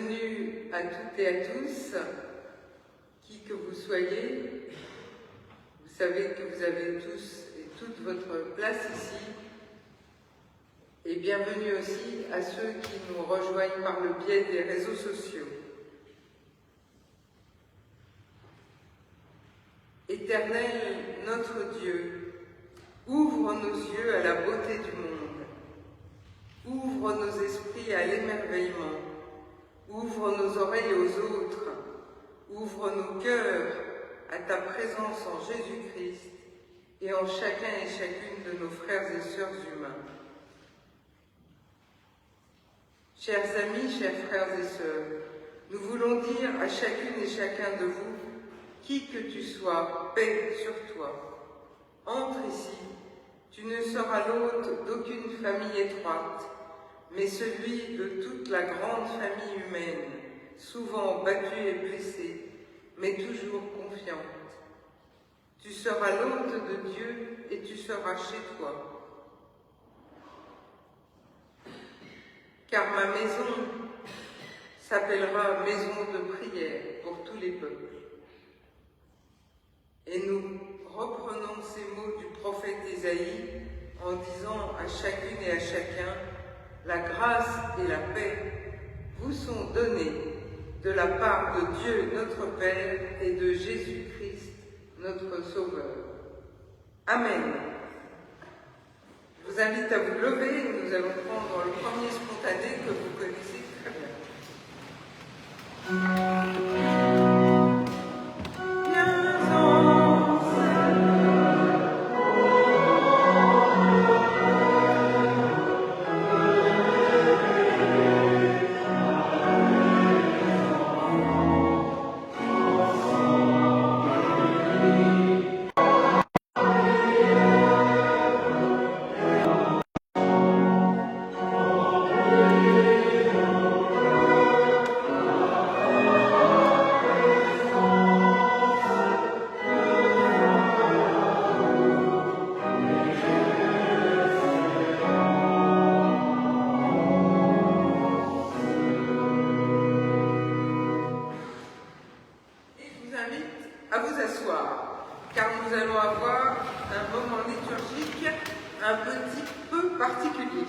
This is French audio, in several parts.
bienvenue à toutes et à tous, qui que vous soyez. Vous savez que vous avez tous et toute votre place ici. Et bienvenue aussi à ceux qui nous rejoignent par le biais des réseaux sociaux. Éternel, notre Dieu, ouvre nos yeux à la beauté du monde, ouvre nos esprits à l'émerveillement, ouvre nos oreilles aux autres, ouvre nos cœurs à ta présence en Jésus-Christ et en chacun et chacune de nos frères et sœurs humains. Chers amis, chers frères et sœurs, nous voulons dire à chacune et chacun de vous, qui que tu sois, paix sur toi. Entre ici, tu ne seras l'hôte d'aucune famille étroite, mais celui de toute la grande famille humaine, souvent battue et blessée, mais toujours confiante. Tu seras l'hôte de Dieu et tu seras chez toi. Car ma maison s'appellera maison de prière pour tous les peuples. Et nous reprenons ces mots du prophète Isaïe en disant à chacune et à chacun, la grâce et la paix vous sont données de la part de Dieu notre Père et de Jésus-Christ notre Sauveur. Amen. Je vous invite à vous lever et nous allons prendre le premier spontané que vous connaissez très bien. À vous asseoir, car nous allons avoir un moment liturgique un petit peu particulier.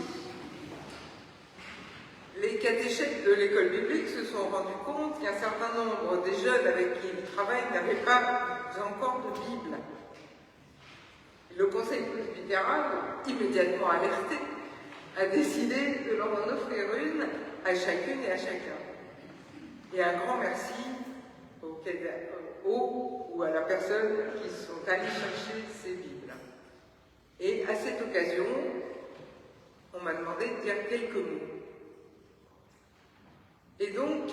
Les catéchètes de l'école biblique se sont rendus compte qu'un certain nombre des jeunes avec qui ils travaillent n'avaient pas encore de Bible. Le conseil presbytéral, immédiatement alerté, a décidé de leur en offrir une à chacune et à chacun. Et un grand merci ou à la personne qui sont allés chercher ces Bibles. Et à cette occasion, on m'a demandé de dire quelques mots. Et donc,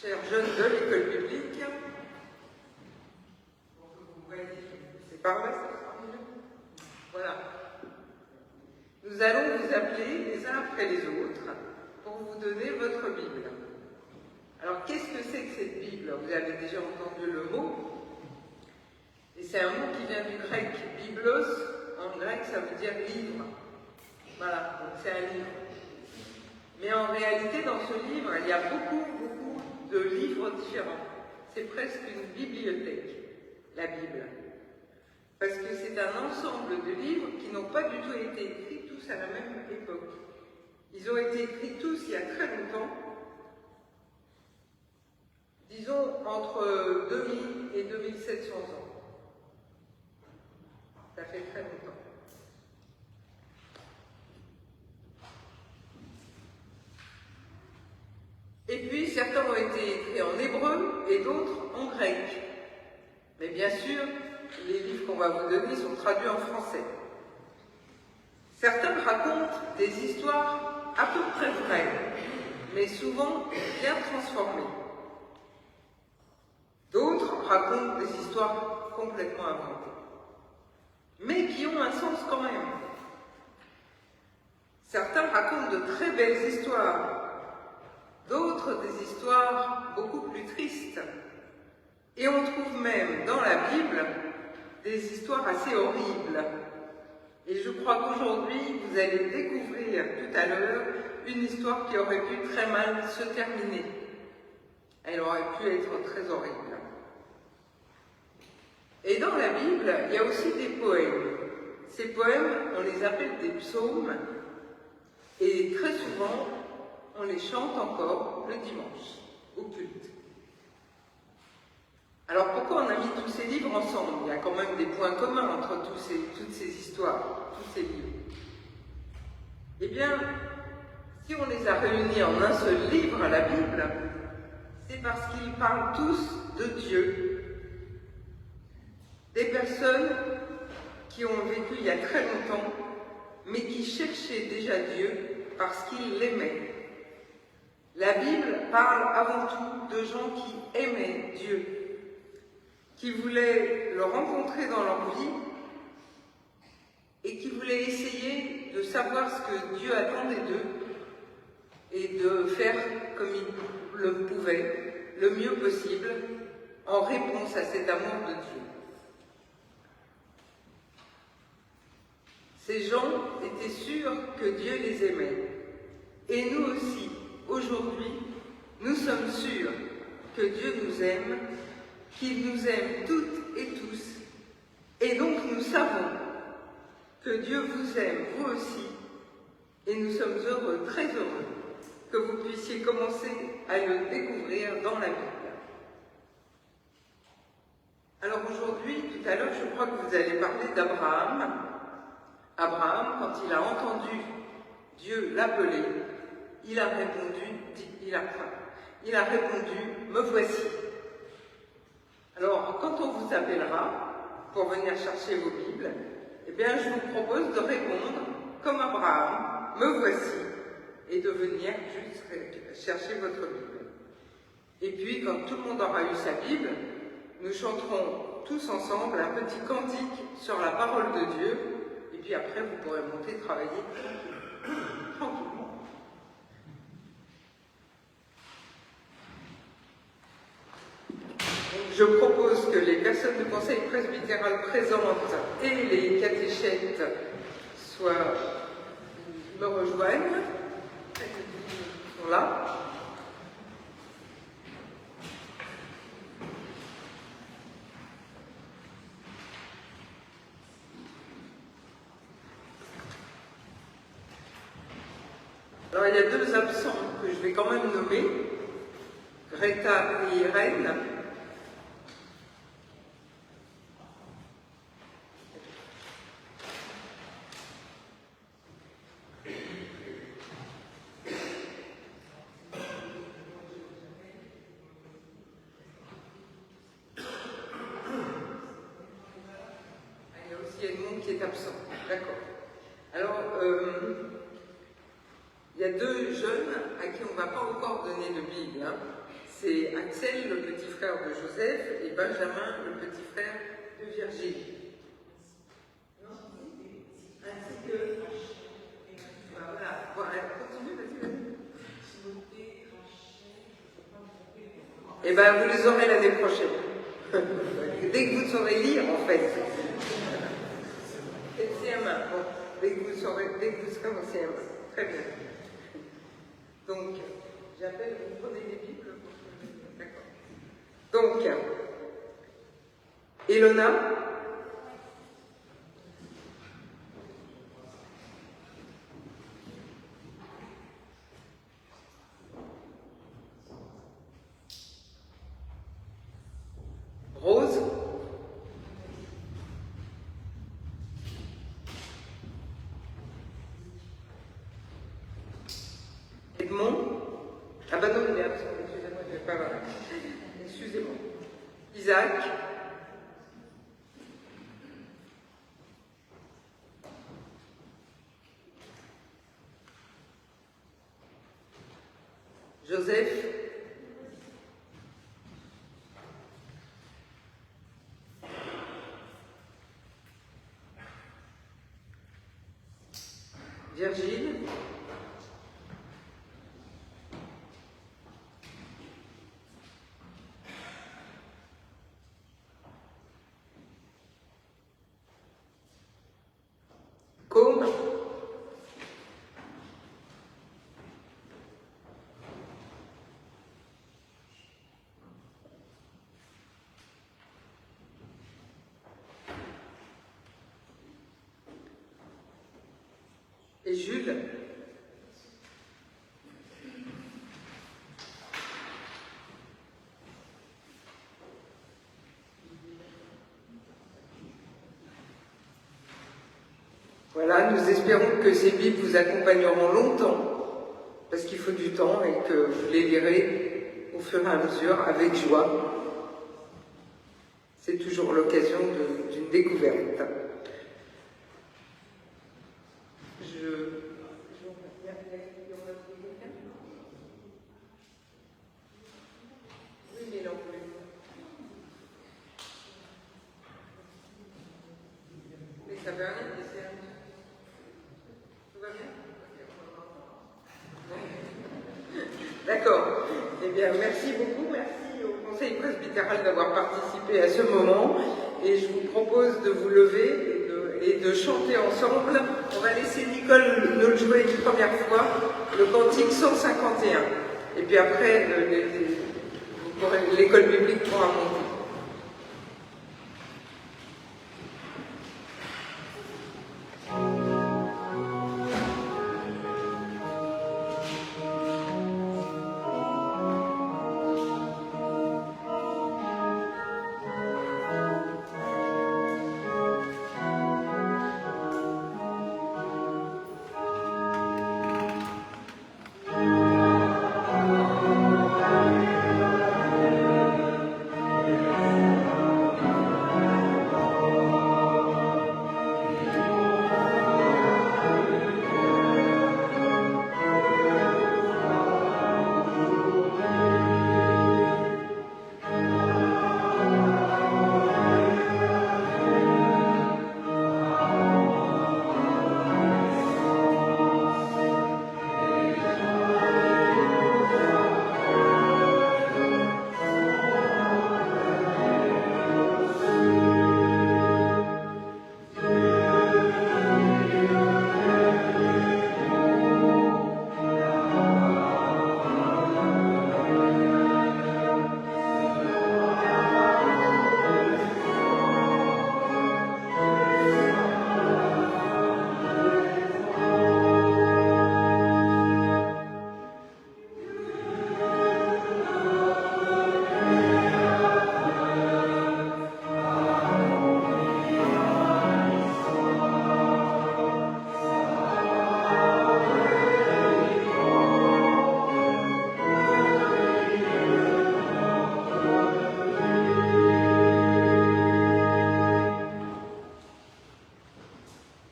chers jeunes de l'école biblique, vous voyez, c'est par là, ça sera mieux. Voilà. Nous allons vous appeler les uns après les autres pour vous donner votre Bible. Alors, qu'est-ce que c'est que cette Bible? Vous avez déjà entendu le mot. Et c'est un mot qui vient du grec. Biblos, en grec, ça veut dire livre. Voilà, donc c'est un livre. Mais en réalité, dans ce livre, il y a beaucoup de livres différents. C'est presque une bibliothèque, la Bible. Parce que c'est un ensemble de livres qui n'ont pas du tout été écrits tous à la même époque. Ils ont été écrits tous il y a très longtemps. Disons entre 2000 et 2700 ans. Ça fait très longtemps. Et puis, certains ont été écrits en hébreu et d'autres en grec. Mais bien sûr, les livres qu'on va vous donner sont traduits en français. Certains racontent des histoires à peu près vraies, mais souvent bien transformées. D'autres racontent des histoires complètement inventées, mais qui ont un sens quand même. Certains racontent de très belles histoires, d'autres des histoires beaucoup plus tristes. Et on trouve même dans la Bible des histoires assez horribles. Et je crois qu'aujourd'hui, vous allez découvrir tout à l'heure une histoire qui aurait pu très mal se terminer. Elle aurait pu être très horrible. Et dans la Bible, il y a aussi des poèmes. Ces poèmes, on les appelle des psaumes, et très souvent, on les chante encore le dimanche, au culte. Alors pourquoi on a mis tous ces livres ensemble? Il y a quand même des points communs entre toutes ces histoires, tous ces livres. Eh bien, si on les a réunis en un seul livre, la Bible, c'est parce qu'ils parlent tous de Dieu. Des personnes qui ont vécu il y a très longtemps, mais qui cherchaient déjà Dieu parce qu'ils l'aimaient. La Bible parle avant tout de gens qui aimaient Dieu, qui voulaient le rencontrer dans leur vie et qui voulaient essayer de savoir ce que Dieu attendait d'eux et de faire comme ils le pouvaient, le mieux possible, en réponse à cet amour de Dieu. Ces gens étaient sûrs que Dieu les aimait. Et nous aussi, aujourd'hui, nous sommes sûrs que Dieu nous aime, qu'il nous aime toutes et tous. Et donc nous savons que Dieu vous aime, vous aussi. Et nous sommes heureux, très heureux, que vous puissiez commencer à le découvrir dans la Bible. Alors aujourd'hui, tout à l'heure, je crois que vous allez parler d'Abraham. Abraham, quand il a entendu Dieu l'appeler, il a répondu, me voici. Alors, quand on vous appellera pour venir chercher vos Bibles, eh bien, je vous propose de répondre comme Abraham, me voici, et de venir juste chercher votre Bible. Et puis, quand tout le monde aura eu sa Bible, nous chanterons tous ensemble un petit cantique sur la parole de Dieu, et puis après, vous pourrez monter travailler tranquillement. Je propose que les personnes du conseil presbytéral présentes et les catéchètes me rejoignent. Ils sont là. Alors il y a deux absents que je vais quand même nommer, Greta et Irène. Qui est absent. D'accord. Alors, il y a deux jeunes à qui on ne va pas encore donner de Bible. Hein. C'est Axel, le petit frère de Joseph, et Benjamin, le petit frère de Virginie. Ainsi que... Voilà, continue, vas-y. Eh bien, vous les aurez l'année prochaine. Dès que vous saurez lire, en fait. Et CM1, bon, dès que vous serez en CM1. Très bien. Donc, j'appelle, vous prenez les Bibles. D'accord. Donc, Elona. Rose. Edmond. Ah ben non, il est absent, excusez-moi, je ne vais pas voir. Excusez-moi. Isaac. Joseph. Virgile. Côme. Voilà, nous espérons que ces Bibles vous accompagneront longtemps, parce qu'il faut du temps et que vous les lirez au fur et à mesure avec joie. C'est toujours l'occasion d'une découverte. Ça veut rien, tout va bien? D'accord. Eh bien, merci beaucoup. Merci au Conseil presbytéral d'avoir participé à ce moment. Et je vous propose de vous lever et de chanter ensemble. On va laisser Nicole nous le jouer une première fois, le cantique 151. Et puis après, l'école biblique pourra monter.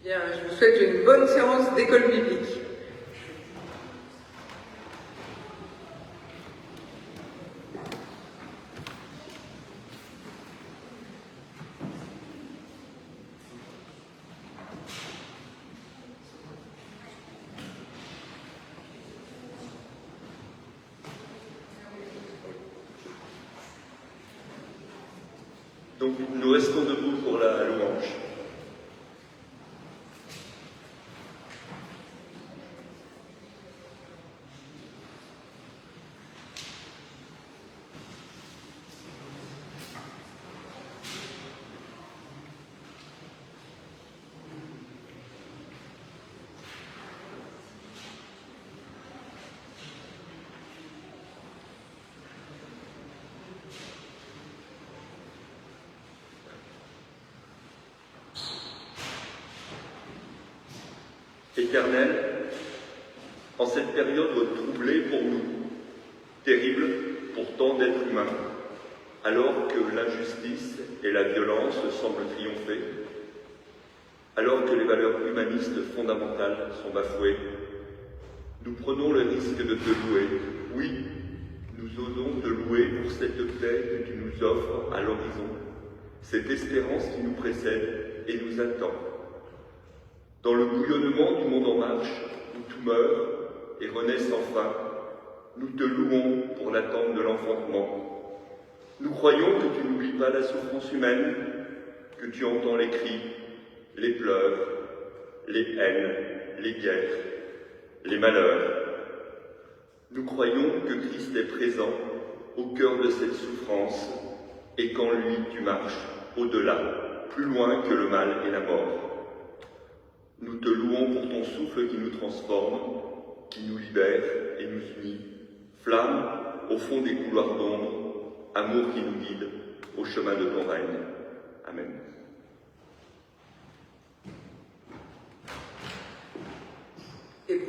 Je vous souhaite une bonne séance d'école biblique. Donc nous restons debout pour la louange. Éternel, en cette période troublée pour nous, terrible pour tant d'êtres humains, alors que l'injustice et la violence semblent triompher, alors que les valeurs humanistes fondamentales sont bafouées, nous prenons le risque de te louer. Oui, nous osons te louer pour cette paix que tu nous offres à l'horizon, cette espérance qui nous précède et nous attend. Dans le bouillonnement du monde en marche, où tout meurt et renaît sans fin, nous te louons pour l'attente de l'enfantement. Nous croyons que tu n'oublies pas la souffrance humaine, que tu entends les cris, les pleurs, les haines, les guerres, les malheurs. Nous croyons que Christ est présent au cœur de cette souffrance et qu'en lui tu marches au-delà, plus loin que le mal et la mort. Nous te louons pour ton souffle qui nous transforme, qui nous libère et nous unit. Flamme au fond des couloirs d'ombre, amour qui nous guide au chemin de ton règne. Amen.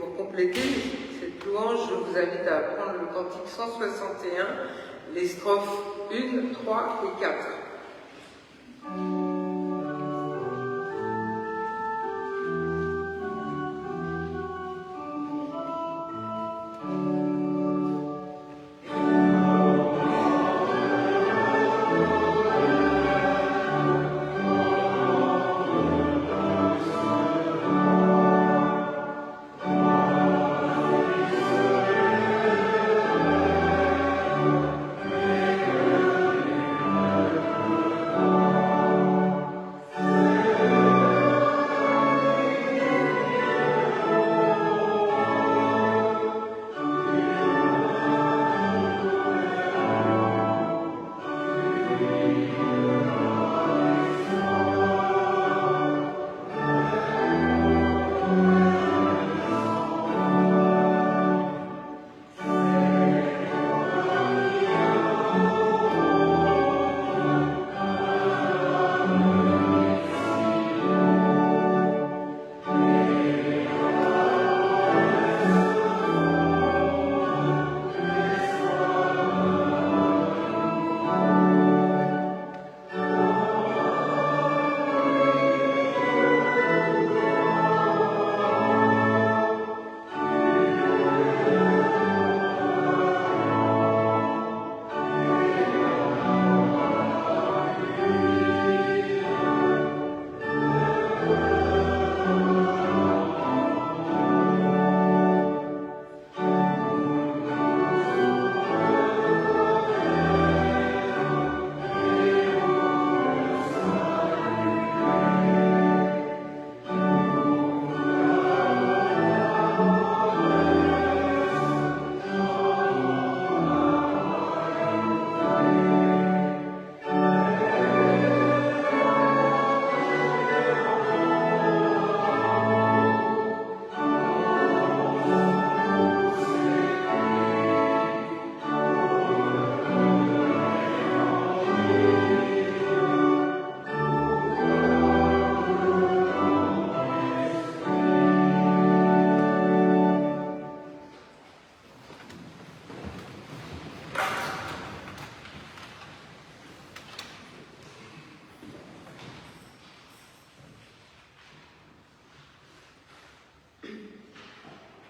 pour compléter cette louange, je vous invite à prendre le cantique 161, les strophes 1, 3 et 4.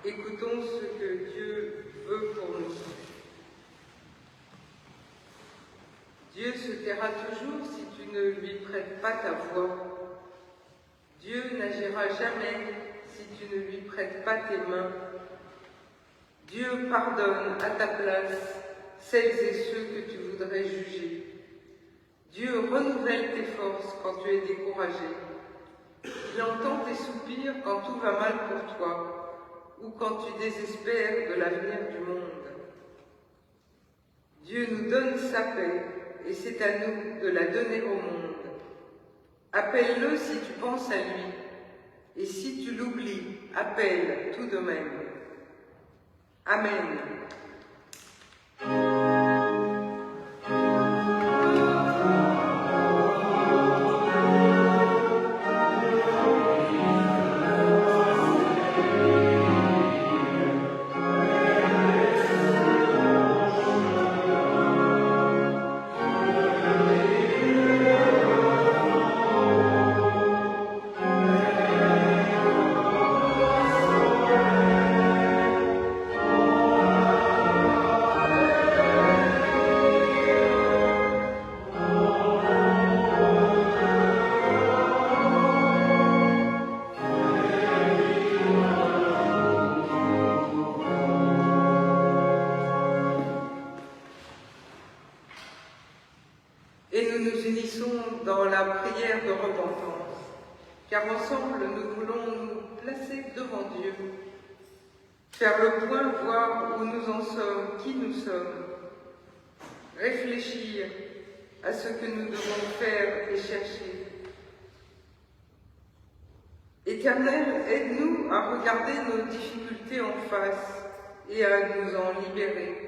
Écoutons ce que Dieu veut pour nous. Dieu se taira toujours si tu ne lui prêtes pas ta voix. Dieu n'agira jamais si tu ne lui prêtes pas tes mains. Dieu pardonne à ta place celles et ceux que tu voudrais juger. Dieu renouvelle tes forces quand tu es découragé. Il entend tes soupirs quand tout va mal pour toi, ou quand tu désespères de l'avenir du monde. Dieu nous donne sa paix, et c'est à nous de la donner au monde. Appelle-le si tu penses à lui, et si tu l'oublies, appelle tout de même. Amen. Et nous nous unissons dans la prière de repentance, car ensemble nous voulons nous placer devant Dieu, faire le point, voir où nous en sommes, qui nous sommes, réfléchir à ce que nous devons faire et chercher. Éternel, aide-nous à regarder nos difficultés en face et à nous en libérer.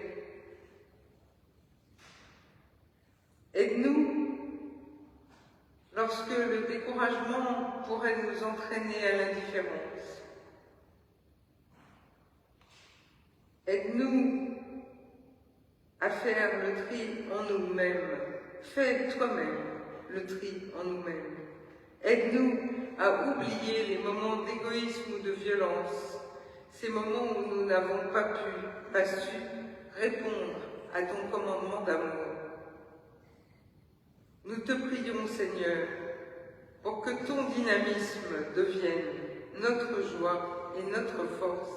Aide-nous lorsque le découragement pourrait nous entraîner à l'indifférence. Aide-nous à faire le tri en nous-mêmes. Fais toi-même le tri en nous-mêmes. Aide-nous à oublier les moments d'égoïsme ou de violence, ces moments où nous n'avons pas su répondre à ton commandement d'amour. Nous te prions, Seigneur, pour que ton dynamisme devienne notre joie et notre force,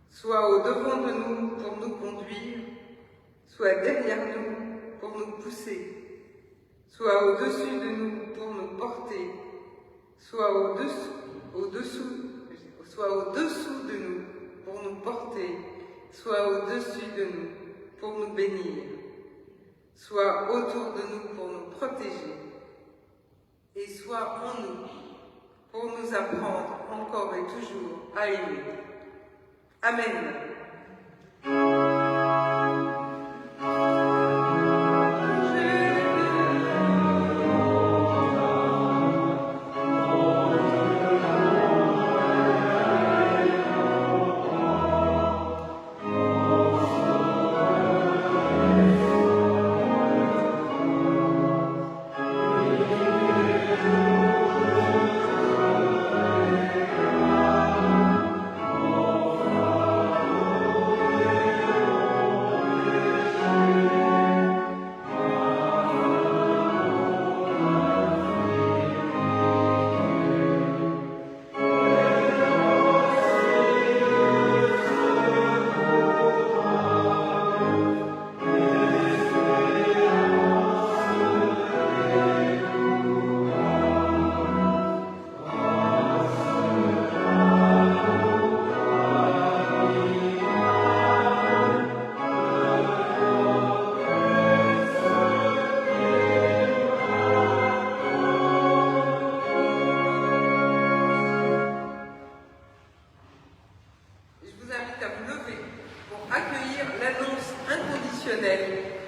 soit au devant de nous pour nous conduire, soit derrière nous pour nous pousser, soit au-dessus de nous pour nous porter, soit au-dessous de nous pour nous porter, soit au-dessus de nous pour nous bénir, soit autour de nous pour nous protéger, et soit en nous pour nous apprendre encore et toujours à aimer. Amen.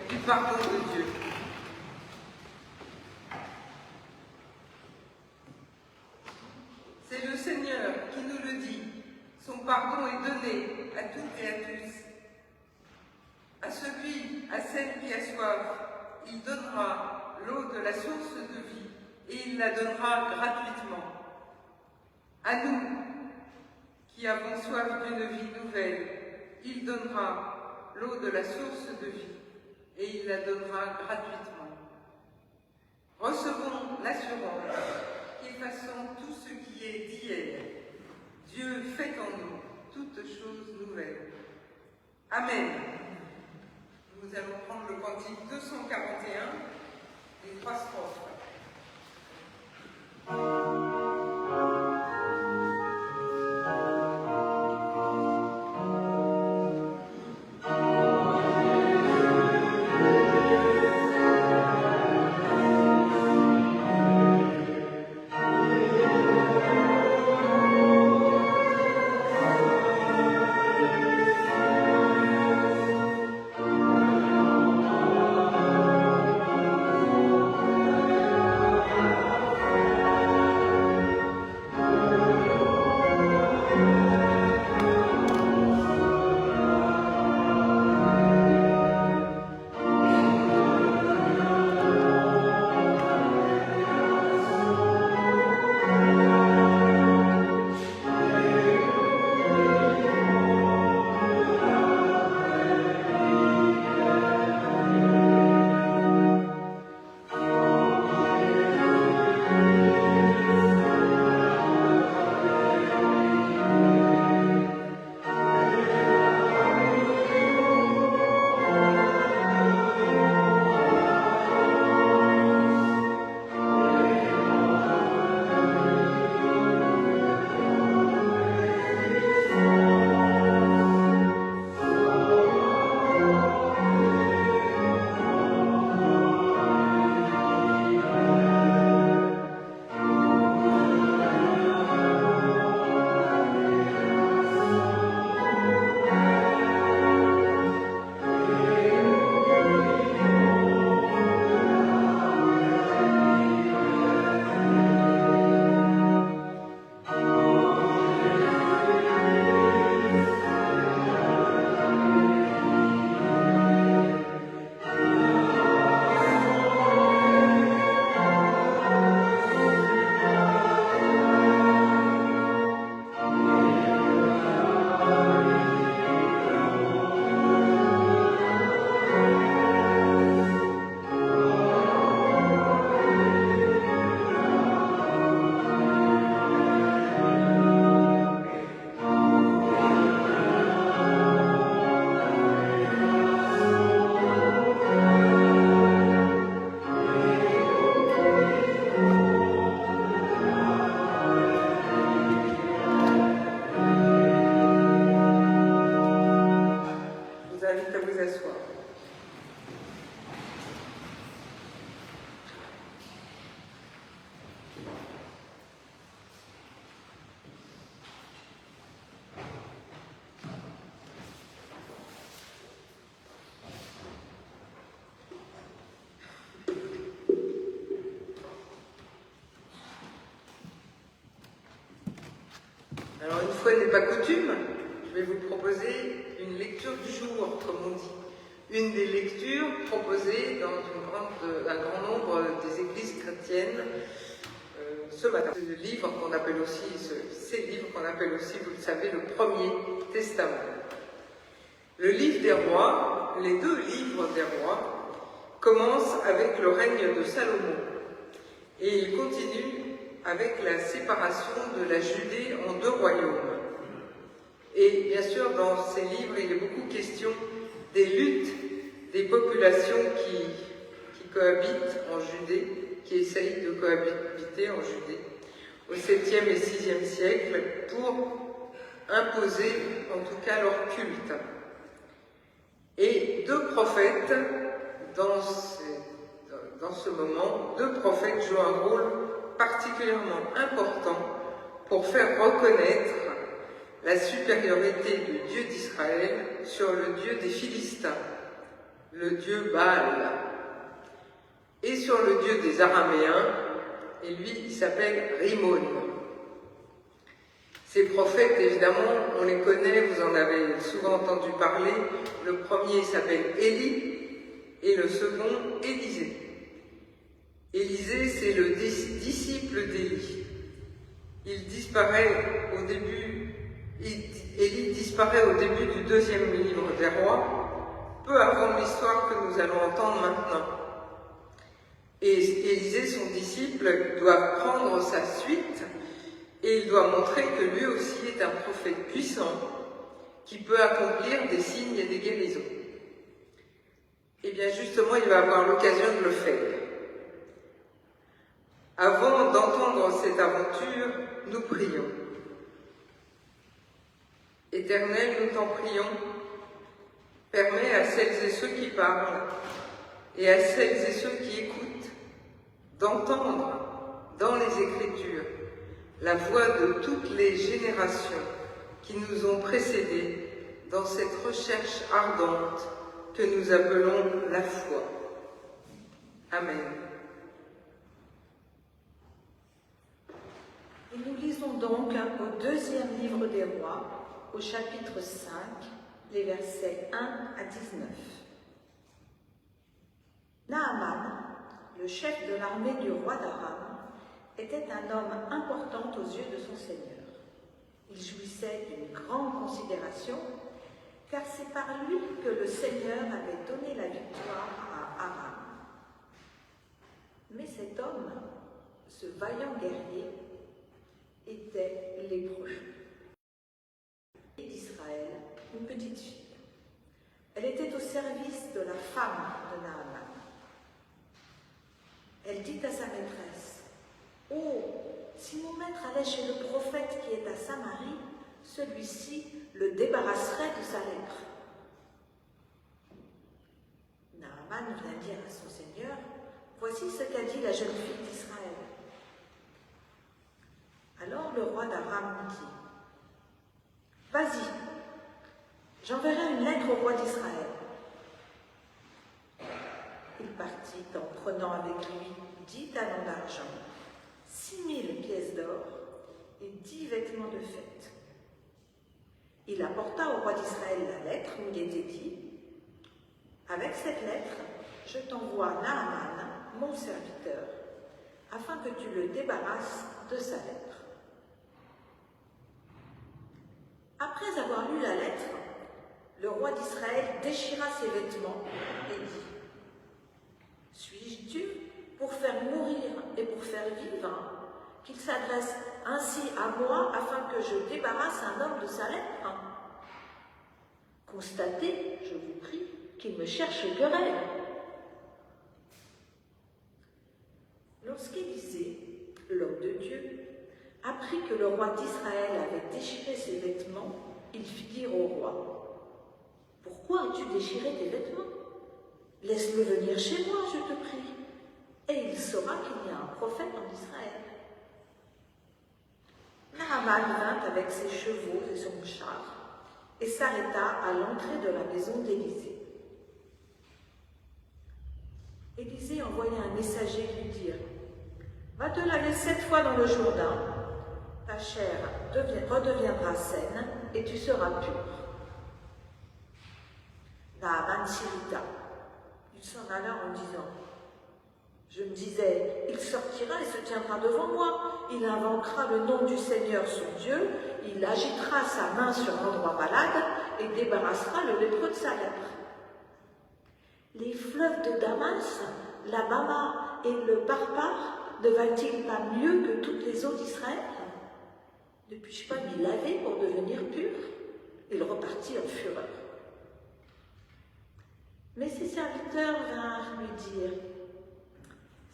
Du pardon de Dieu. C'est le Seigneur qui nous le dit. Son pardon est donné à toutes et à tous. À celui, à celle qui a soif, il donnera l'eau de la source de vie et il la donnera gratuitement. À nous, qui avons soif d'une vie nouvelle, il donnera l'eau de la source de vie et il la donnera gratuitement. Recevons l'assurance qu'effaçant tout ce qui est d'hier, Dieu fait en nous toutes choses nouvelles. Amen. Nous allons prendre le cantique 241, les 3 strophes. fois n'est pas coutume, je vais vous proposer une lecture du jour, comme on dit. Une des lectures proposées dans un grand nombre des églises chrétiennes ce matin. Ces livres qu'on appelle aussi, vous le savez, le Premier Testament. Le livre des rois, les 2 livres des rois, commencent avec le règne de Salomon et il continue avec la séparation de la Judée en 2 royaumes. Et bien sûr, dans ces livres, il est beaucoup question des luttes des populations qui cohabitent en Judée, qui essayent de cohabiter en Judée au 7e et 6e siècle pour imposer en tout cas leur culte. Et 2 prophètes, dans ce moment, 2 prophètes jouent un rôle particulièrement important pour faire reconnaître la supériorité du Dieu d'Israël sur le Dieu des Philistins, le Dieu Baal, et sur le Dieu des Araméens, et lui, il s'appelle Rimon. Ces prophètes, évidemment, on les connaît, vous en avez souvent entendu parler. Le premier s'appelle Élie, et le second, Élisée. Élisée, c'est le disciple d'Élie. Élie disparaît au début du 2e livre des rois, peu avant l'histoire que nous allons entendre maintenant. Et Élisée, son disciple, doit prendre sa suite et il doit montrer que lui aussi est un prophète puissant qui peut accomplir des signes et des guérisons. Et bien justement, il va avoir l'occasion de le faire. Avant d'entendre cette aventure, nous prions. Éternel, nous t'en prions, permets à celles et ceux qui parlent et à celles et ceux qui écoutent d'entendre dans les Écritures la voix de toutes les générations qui nous ont précédés dans cette recherche ardente que nous appelons la foi. Amen. Et nous lisons donc au 2e livre des rois, au chapitre 5, les versets 1 à 19. Naaman, le chef de l'armée du roi d'Aram, était un homme important aux yeux de son Seigneur. Il jouissait d'une grande considération, car c'est par lui que le Seigneur avait donné la victoire à Aram. Mais cet homme, ce vaillant guerrier, était lépreux. D'Israël, une petite fille. Elle était au service de la femme de Naaman. Elle dit à sa maîtresse, « Oh, si mon maître allait chez le prophète qui est à Samarie, celui-ci le débarrasserait de sa lèpre. » Naaman vient dire à son Seigneur, « Voici ce qu'a dit la jeune fille d'Israël. » Alors le roi d'Aram dit, « Vas-y, j'enverrai une lettre au roi d'Israël. » Il partit en prenant avec lui 10 talents d'argent, 6000 pièces d'or et 10 vêtements de fête. Il apporta au roi d'Israël la lettre où il était dit, « Avec cette lettre, je t'envoie Naaman, mon serviteur, afin que tu le débarrasses de sa lèpre. » Après avoir lu la lettre, le roi d'Israël déchira ses vêtements et dit, « Suis-je Dieu pour faire mourir et pour faire vivre, qu'il s'adresse ainsi à moi afin que je débarrasse un homme de sa lèpre? Constatez, je vous prie, qu'il me cherche querelle. » Lorsqu'Élisée, l'homme de Dieu, apprit que le roi d'Israël avait déchiré ses vêtements, il fit dire au roi, « Pourquoi as-tu déchiré tes vêtements? Laisse-le venir chez moi, je te prie, et il saura qu'il y a un prophète en Israël. » Naaman vint avec ses chevaux et son char et s'arrêta à l'entrée de la maison d'Élisée. Élisée envoya un messager lui dire, « Va te laver 7 fois dans le Jourdain, ta ta chair redeviendra saine et tu seras pur. Naaman s'irrita. Il s'en alla en disant, je me disais, il sortira et se tiendra devant moi, il invoquera le nom du Seigneur son Dieu, il agitera sa main sur l'endroit malade et débarrassera le lépreux de sa lèpre. Les fleuves de Damas, la Bama et le Parpar ne valent-ils pas mieux que toutes les eaux d'Israël? Ne puis-je pas m'y laver pour devenir pur? Il repartit en fureur. Mais ses serviteurs vinrent lui dire,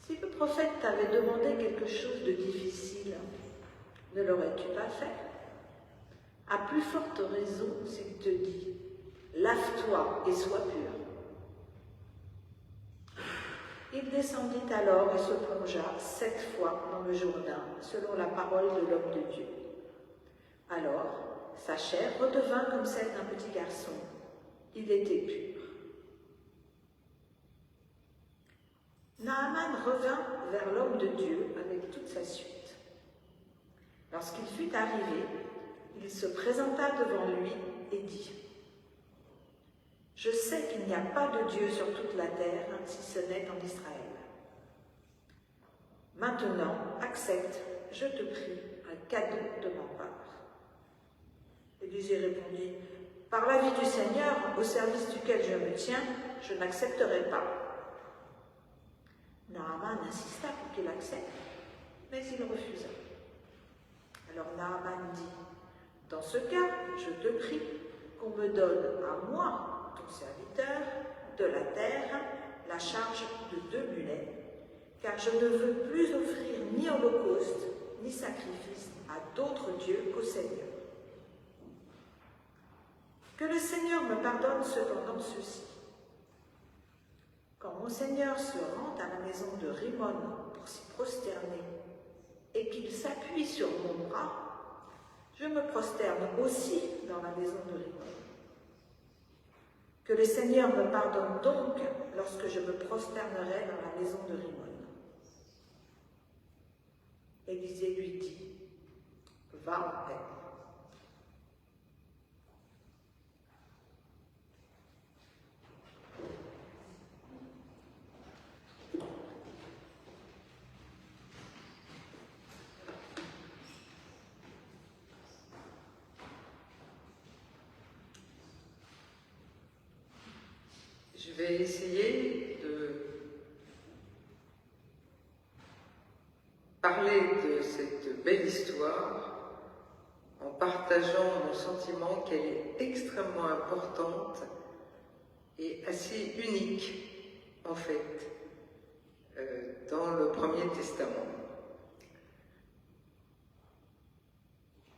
si le prophète t'avait demandé quelque chose de difficile, ne l'aurais-tu pas fait? À plus forte raison s'il te dit, lave-toi et sois pur. Il descendit alors et se plongea 7 fois dans le Jourdain, selon la parole de l'homme de Dieu. Alors, sa chair redevint comme celle d'un petit garçon. Il était pur. Naaman revint vers l'homme de Dieu avec toute sa suite. Lorsqu'il fut arrivé, il se présenta devant lui et dit, « Je sais qu'il n'y a pas de Dieu sur toute la terre, si ce n'est en Israël. Maintenant, accepte, je te prie, un cadeau de ma part. » Élisée répondit, « Par la vie du Seigneur, au service duquel je me tiens, je n'accepterai pas. » Naaman insista pour qu'il accepte, mais il refusa. Alors Naaman dit, « Dans ce cas, je te prie qu'on me donne à moi, ton serviteur, de la terre, la charge de 2 mulets, car je ne veux plus offrir ni holocauste, ni sacrifice à d'autres dieux qu'au Seigneur. Que le Seigneur me pardonne cependant ceci. Quand mon Seigneur se rend à la maison de Rimon pour s'y prosterner et qu'il s'appuie sur mon bras, je me prosterne aussi dans la maison de Rimon. Que le Seigneur me pardonne donc lorsque je me prosternerai dans la maison de Rimon. » Élisée lui dit, « Va en paix. » Je vais essayer de parler de cette belle histoire en partageant mon sentiment qu'elle est extrêmement importante et assez unique, en fait, dans le Premier Testament.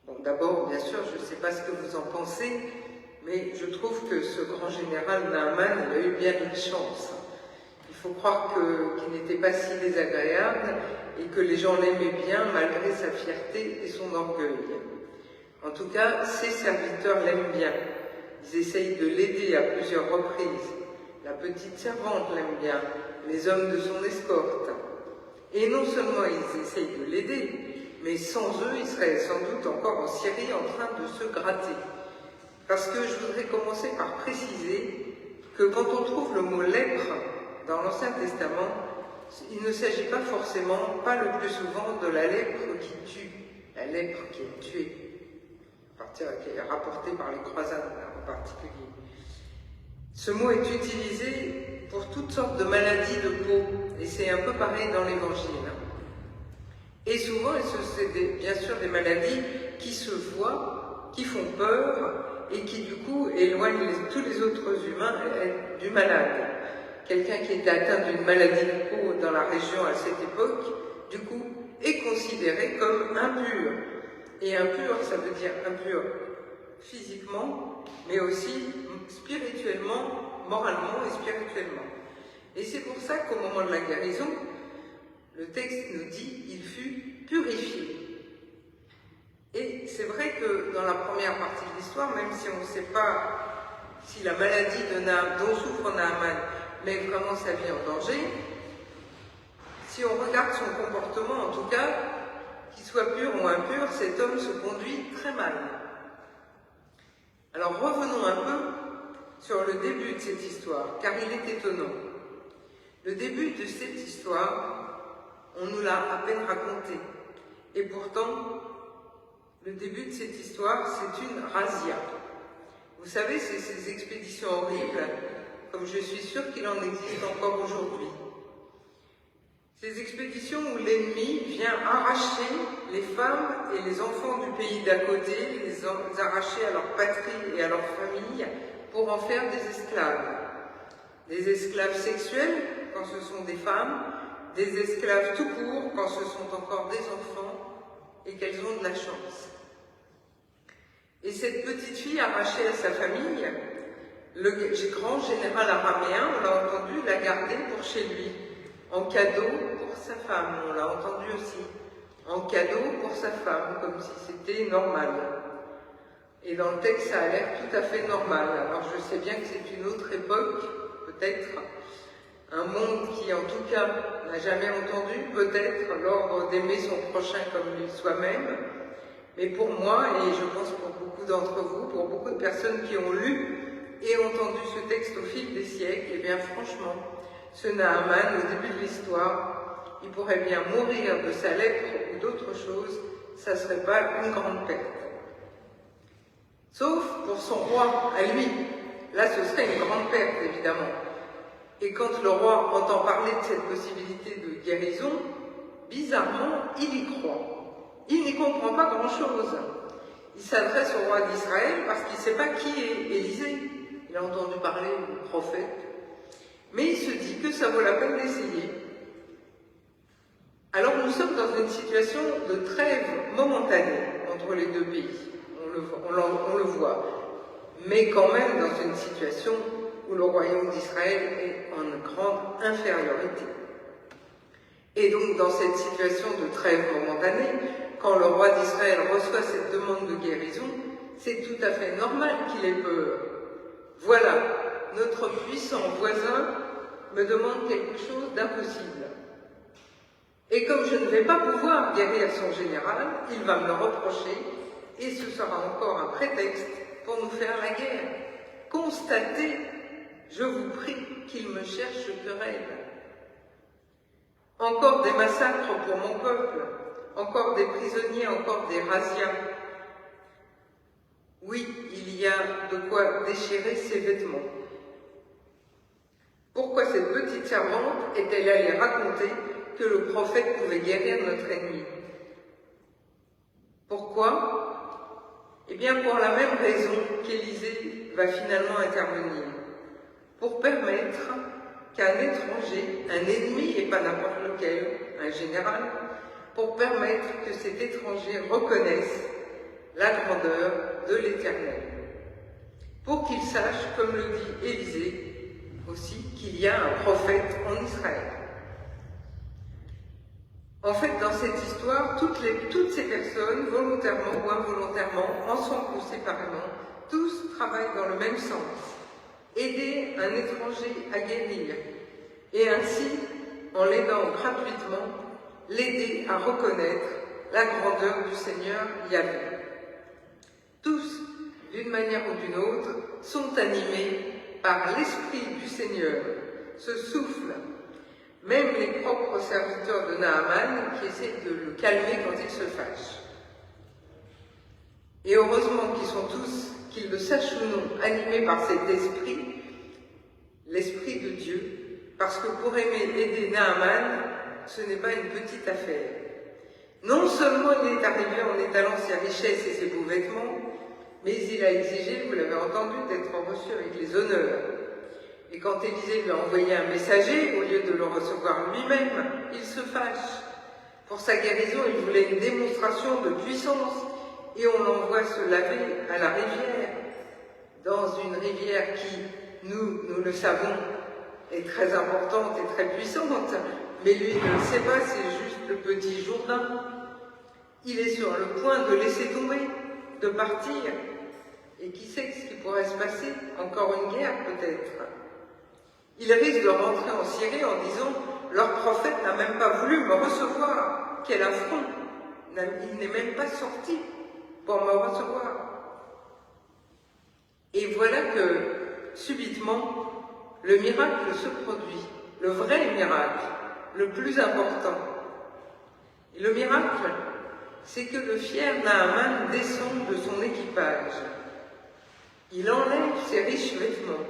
Bon, d'abord, bien sûr, je ne sais pas ce que vous en pensez, mais je trouve que ce grand général Naaman, il a eu bien une chance. Il faut croire qu'il n'était pas si désagréable et que les gens l'aimaient bien malgré sa fierté et son orgueil. En tout cas, ses serviteurs l'aiment bien. Ils essayent de l'aider à plusieurs reprises. La petite servante l'aime bien, les hommes de son escorte. Et non seulement ils essayent de l'aider, mais sans eux, il serait sans doute encore en Syrie en train de se gratter. Parce que je voudrais commencer par préciser que quand on trouve le mot lèpre dans l'Ancien Testament, il ne s'agit pas forcément, pas le plus souvent, de la lèpre qui tue, la lèpre qui est tuée, qui est rapportée par les croisades en particulier. Ce mot est utilisé pour toutes sortes de maladies de peau, et c'est un peu pareil dans l'Évangile. Et souvent, c'est bien sûr des maladies qui se voient, qui font peur, et qui du coup éloignent tous les autres humains du malade. Quelqu'un qui est atteint d'une maladie de peau dans la région à cette époque, du coup, est considéré comme impur. Et impur, ça veut dire impur physiquement, mais aussi spirituellement, moralement et spirituellement. Et c'est pour ça qu'au moment de la guérison, le texte nous dit « il fut purifié ». Et c'est vrai que dans la première partie de l'histoire, même si on ne sait pas si la maladie dont souffre Naaman met vraiment sa vie en danger, si on regarde son comportement, en tout cas, qu'il soit pur ou impur, cet homme se conduit très mal. Alors revenons un peu sur le début de cette histoire, car il est étonnant. Le début de cette histoire, on nous l'a à peine raconté. Et pourtant, le début de cette histoire, c'est une razzia. Vous savez, c'est ces expéditions horribles, comme je suis sûre qu'il en existe encore aujourd'hui. Ces expéditions où l'ennemi vient arracher les femmes et les enfants du pays d'à côté, les arracher à leur patrie et à leur famille pour en faire des esclaves. Des esclaves sexuels quand ce sont des femmes, des esclaves tout court quand ce sont encore des enfants et qu'elles ont de la chance. Et cette petite fille arrachée à sa famille, le grand général araméen, on l'a entendu, l'a gardée pour chez lui, en cadeau pour sa femme, on l'a entendu aussi, en cadeau pour sa femme, comme si c'était normal. Et dans le texte, ça a l'air tout à fait normal. Alors je sais bien que c'est une autre époque, peut-être, un monde qui en tout cas n'a jamais entendu, peut-être, l'ordre d'aimer son prochain comme lui soi-même. Mais pour moi, et je pense pour beaucoup d'entre vous, pour beaucoup de personnes qui ont lu et entendu ce texte au fil des siècles, eh bien franchement, ce Naaman, au début de l'histoire, il pourrait bien mourir de sa lèpre ou d'autre chose, ça ne serait pas une grande perte. Sauf pour son roi à lui. Là, ce serait une grande perte, évidemment. Et quand le roi entend parler de cette possibilité de guérison, bizarrement, il y croit. Il n'y comprend pas grand-chose. Il s'adresse au roi d'Israël parce qu'il ne sait pas qui est Élisée. Il a entendu parler du prophète. Mais il se dit que ça vaut la peine d'essayer. Alors nous sommes dans une situation de trêve momentanée entre les deux pays. On le voit. Mais quand même dans une situation où le royaume d'Israël est en grande infériorité. Et donc dans cette situation de trêve momentanée, quand le roi d'Israël reçoit cette demande de guérison, c'est tout à fait normal qu'il ait peur. Voilà, notre puissant voisin me demande quelque chose d'impossible. Et comme je ne vais pas pouvoir guérir son général, il va me le reprocher, et ce sera encore un prétexte pour nous faire la guerre. Constatez, je vous prie, qu'il me cherche querelle. Encore des massacres pour mon peuple, encore des prisonniers, encore des razzias. Oui, il y a de quoi déchirer ses vêtements. Pourquoi cette petite servante est-elle allée raconter que le prophète pouvait guérir notre ennemi? Pourquoi? Eh bien pour la même raison qu'Élisée va finalement intervenir. Pour permettre qu'un étranger, un ennemi et pas n'importe lequel, un général, pour permettre que cet étranger reconnaisse la grandeur de l'Éternel. Pour qu'il sache, comme le dit Élisée aussi, qu'il y a un prophète en Israël. En fait, dans cette histoire, toutes ces personnes, volontairement ou involontairement, ensemble ou séparément, tous travaillent dans le même sens. Aider un étranger à guérir et ainsi, en l'aidant gratuitement, l'aider à reconnaître la grandeur du Seigneur Yahvé. Tous, d'une manière ou d'une autre, sont animés par l'Esprit du Seigneur, ce souffle. Même les propres serviteurs de Naaman qui essaient de le calmer quand il se fâche. Et heureusement qu'ils sont tous, qu'ils le sachent ou non, animés par cet esprit, l'Esprit de Dieu, parce que pour aider Naaman, ce n'est pas une petite affaire. Non seulement il est arrivé en étalant ses richesses et ses beaux vêtements, mais il a exigé, vous l'avez entendu, d'être reçu avec les honneurs. Et quand Élisée lui a envoyé un messager, au lieu de le recevoir lui-même, il se fâche. Pour sa guérison, il voulait une démonstration de puissance, et on l'envoie se laver à la rivière, dans une rivière qui, nous le savons, est très importante et très puissante, mais lui ne le sait pas, c'est juste le petit Jourdain. Il est sur le point de laisser tomber, de partir, et qui sait ce qui pourrait se passer? Encore une guerre peut-être. Il risque de rentrer en Syrie en disant « Leur prophète n'a même pas voulu me recevoir, quel affront !» il n'est même pas sorti pour me recevoir. Et voilà que, subitement, le miracle se produit, le vrai miracle, le plus important. Et le miracle, c'est que le fier Naaman descend de son équipage. Il enlève ses riches vêtements.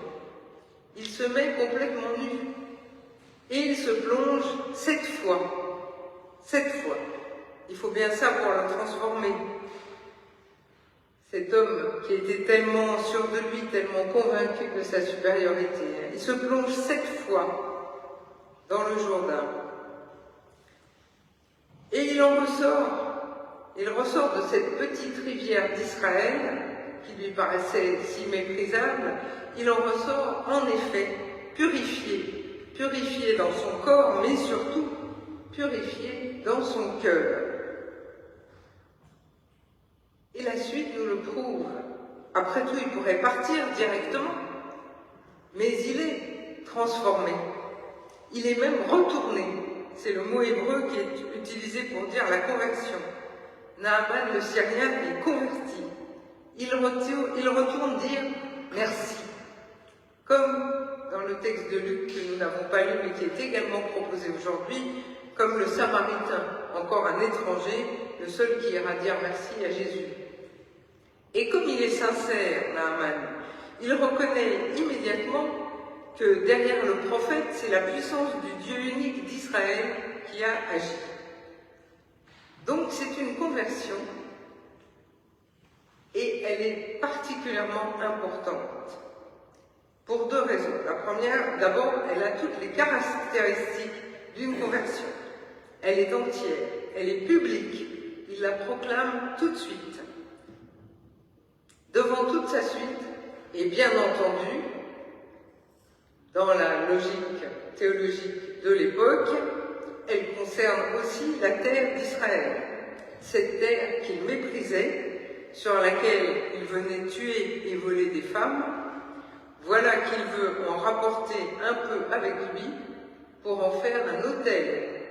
Il se met complètement nu. Et il se plonge 7 fois. 7 fois. Il faut bien ça pour le transformer. Cet homme qui était tellement sûr de lui, tellement convaincu de sa supériorité, il se plonge 7 fois dans le Jourdain. Et il en ressort. Il ressort de cette petite rivière d'Israël, qui lui paraissait si méprisable, il en ressort en effet purifié, purifié dans son corps, mais surtout purifié dans son cœur. Et la suite nous le prouve. Après tout, il pourrait partir directement, mais il est transformé. Il est même retourné. C'est le mot hébreu qui est utilisé pour dire la conversion. Naaman, le Syrien, est converti. Il retourne dire merci. Comme dans le texte de Luc que nous n'avons pas lu mais qui est également proposé aujourd'hui, comme le Samaritain, encore un étranger, le seul qui ira dire merci à Jésus. Et comme il est sincère, Naaman, il reconnaît immédiatement que derrière le prophète, c'est la puissance du Dieu unique d'Israël qui a agi. Donc c'est une conversion et elle est particulièrement importante pour 2 raisons. La première, d'abord, elle a toutes les caractéristiques d'une conversion. Elle est entière, elle est publique, il la proclame tout de suite. Devant toute sa suite, et bien entendu, dans la logique théologique de l'époque, elle concerne aussi la terre d'Israël, cette terre qu'il méprisait, sur laquelle il venait tuer et voler des femmes. Voilà qu'il veut en rapporter un peu avec lui pour en faire un autel,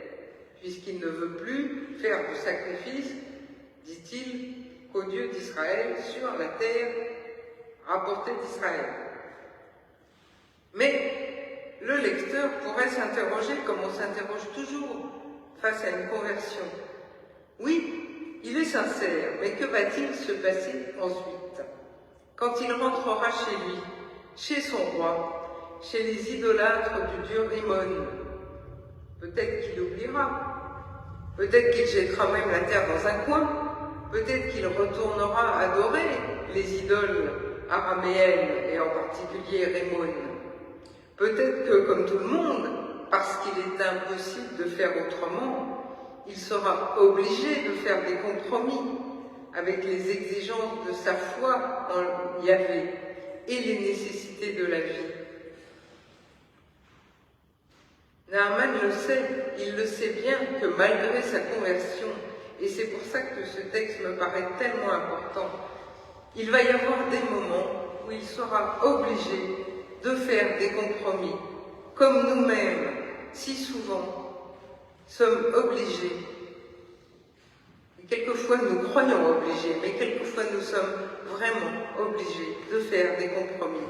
puisqu'il ne veut plus faire de sacrifice, dit-il, qu'au Dieu d'Israël sur la terre rapportée d'Israël. Mais le lecteur pourrait s'interroger comme on s'interroge toujours face à une conversion. Oui, il est sincère, mais que va-t-il se passer ensuite? Quand il rentrera chez lui, chez son roi, chez les idolâtres du dieu Rimmon, peut-être qu'il oubliera, peut-être qu'il jettera même la terre dans un coin, peut-être qu'il retournera adorer les idoles araméennes et en particulier Rimmon. Peut-être que, comme tout le monde, parce qu'il est impossible de faire autrement, il sera obligé de faire des compromis avec les exigences de sa foi en Yahvé et les nécessités de la vie. Naaman le sait, il le sait bien que malgré sa conversion, et c'est pour ça que ce texte me paraît tellement important, il va y avoir des moments où il sera obligé de faire des compromis, comme nous-mêmes, si souvent, sommes obligés. Et quelquefois nous croyons obligés, mais quelquefois nous sommes vraiment obligés de faire des compromis.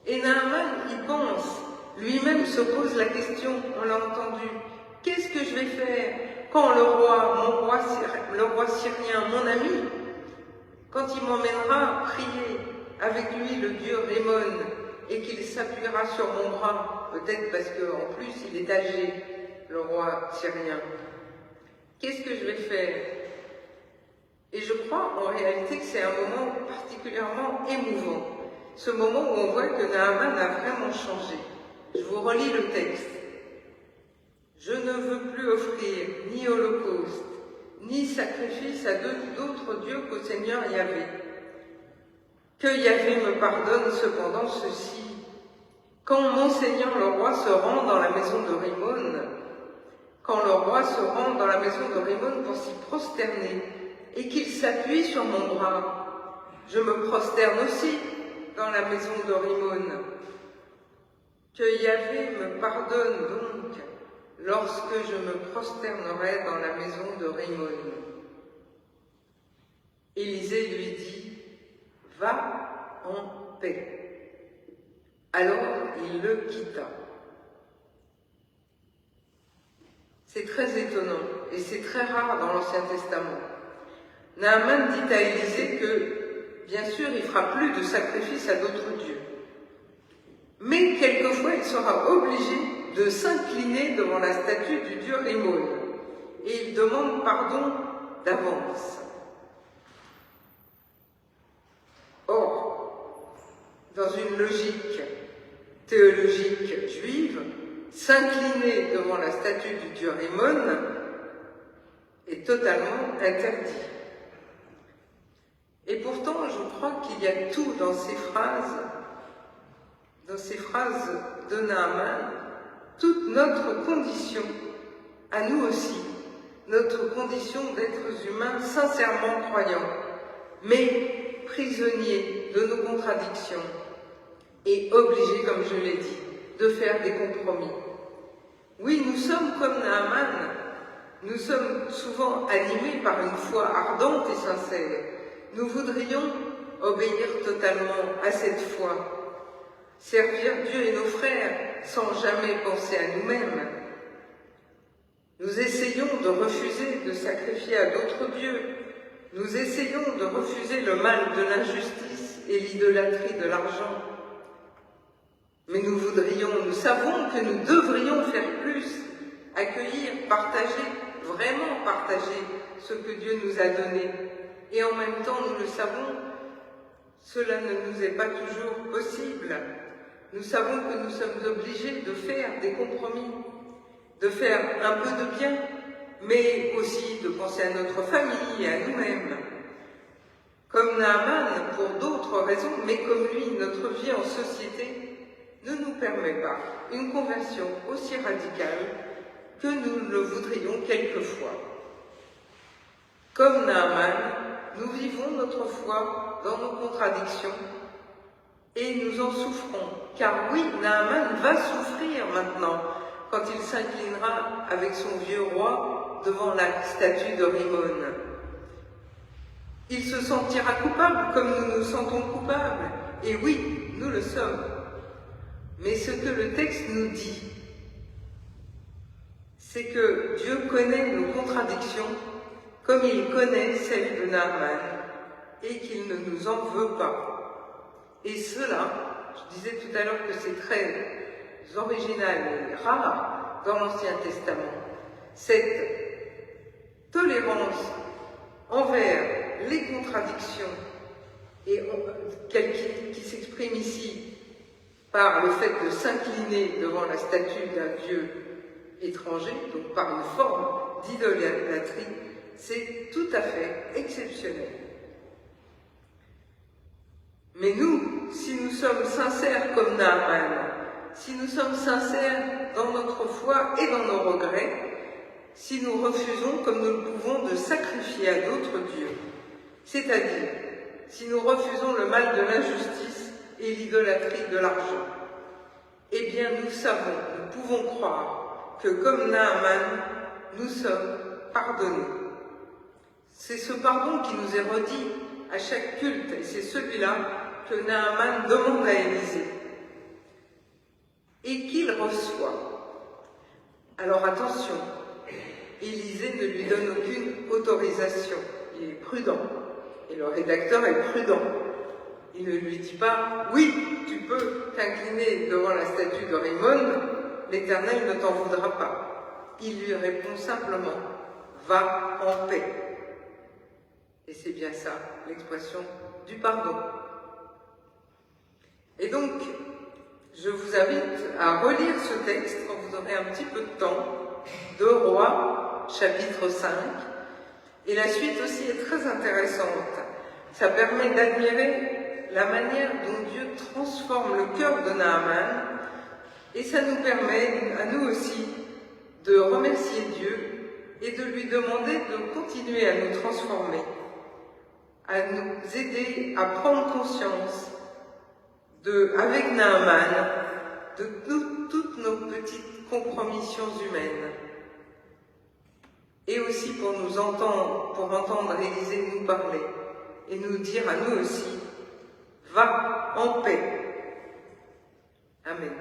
Et Naaman y pense, lui-même se pose la question, on l'a entendu, qu'est-ce que je vais faire quand le roi syrien, mon ami, quand il m'emmènera prier avec lui le dieu Rimmon et qu'il s'appuiera sur mon bras, peut-être parce qu'en plus il est âgé, le roi syrien. Qu'est-ce que je vais faire? Et je crois en réalité que c'est un moment particulièrement émouvant, ce moment où on voit que Naaman a vraiment changé. Je vous relis le texte. Je ne veux plus offrir ni holocauste, ni sacrifice à d'autres dieux qu'au Seigneur Yahvé. Que Yahvé me pardonne cependant ceci. Quand mon Seigneur le roi se rend dans la maison de Rimmon, quand le roi se rend dans la maison de Rimmon pour s'y prosterner, et qu'il s'appuie sur mon bras, je me prosterne aussi dans la maison de Rimmon. Que Yahvé me pardonne donc lorsque je me prosternerai dans la maison de Rimmon. Élisée lui dit « Va en paix ». Alors il le quitta. C'est très étonnant et c'est très rare dans l'Ancien Testament. Naaman dit à Élisée que, bien sûr, il ne fera plus de sacrifice à d'autres dieux. Mais quelquefois, il sera obligé de s'incliner devant la statue du dieu Rimmon. Et il demande pardon d'avance. Or, dans une logique théologique juive, s'incliner devant la statue du dieu Rimmon est totalement interdit. Et pourtant, je crois qu'il y a tout dans ces phrases de Naaman, toute notre condition, à nous aussi, notre condition d'êtres humains sincèrement croyants, mais prisonniers de nos contradictions et obligés, comme je l'ai dit, de faire des compromis. Oui, nous sommes comme Naaman, nous sommes souvent animés par une foi ardente et sincère. Nous voudrions obéir totalement à cette foi, servir Dieu et nos frères sans jamais penser à nous-mêmes. Nous essayons de refuser de sacrifier à d'autres dieux. Nous essayons de refuser le mal de l'injustice et l'idolâtrie de l'argent. Mais nous savons que nous devrions faire plus, accueillir, partager, vraiment partager ce que Dieu nous a donné. Et en même temps, nous le savons, cela ne nous est pas toujours possible. Nous savons que nous sommes obligés de faire des compromis, de faire un peu de bien, mais aussi de penser à notre famille et à nous-mêmes. Comme Naaman, pour d'autres raisons, mais comme lui, notre vie en société ne nous permet pas une conversion aussi radicale que nous le voudrions quelquefois. Comme Naaman, nous vivons notre foi dans nos contradictions et nous en souffrons. Car oui, Naaman va souffrir maintenant quand il s'inclinera avec son vieux roi devant la statue de Rimmon. Il se sentira coupable comme nous nous sentons coupables. Et oui, nous le sommes. Mais ce que le texte nous dit, c'est que Dieu connaît nos contradictions comme il connaît celles de Naaman et qu'il ne nous en veut pas. Et cela, je disais tout à l'heure que c'est très original et rare dans l'Ancien Testament, cette tolérance envers les contradictions et qui s'exprime ici par le fait de s'incliner devant la statue d'un dieu étranger, donc par une forme d'idolâtrie, c'est tout à fait exceptionnel. Mais nous, si nous sommes sincères comme Naaman, si nous sommes sincères dans notre foi et dans nos regrets, si nous refusons, comme nous le pouvons, de sacrifier à d'autres dieux, c'est-à-dire si nous refusons le mal de l'injustice et l'idolâtrie de l'argent, eh bien nous savons, nous pouvons croire que comme Naaman, nous sommes pardonnés. C'est ce pardon qui nous est redit à chaque culte, et c'est celui-là que Naaman demande à Élisée, et qu'il reçoit. Alors attention, Élisée ne lui donne aucune autorisation, il est prudent, et le rédacteur est prudent. Il ne lui dit pas « Oui, tu peux t'incliner devant la statue de Rimmon, l'Éternel ne t'en voudra pas. » Il lui répond simplement « Va en paix ». Et c'est bien ça, l'expression du pardon. Et donc, je vous invite à relire ce texte quand vous aurez un petit peu de temps, de Rois, chapitre 5. Et la suite aussi est très intéressante. Ça permet d'admirer la manière dont Dieu transforme le cœur de Naaman, et ça nous permet, à nous aussi, de remercier Dieu et de lui demander de continuer à nous transformer, à nous aider à prendre conscience, avec Naaman, de toutes nos petites compromissions humaines. Et aussi pour entendre Élisée nous parler. et nous dire à nous aussi, va en paix. Amen.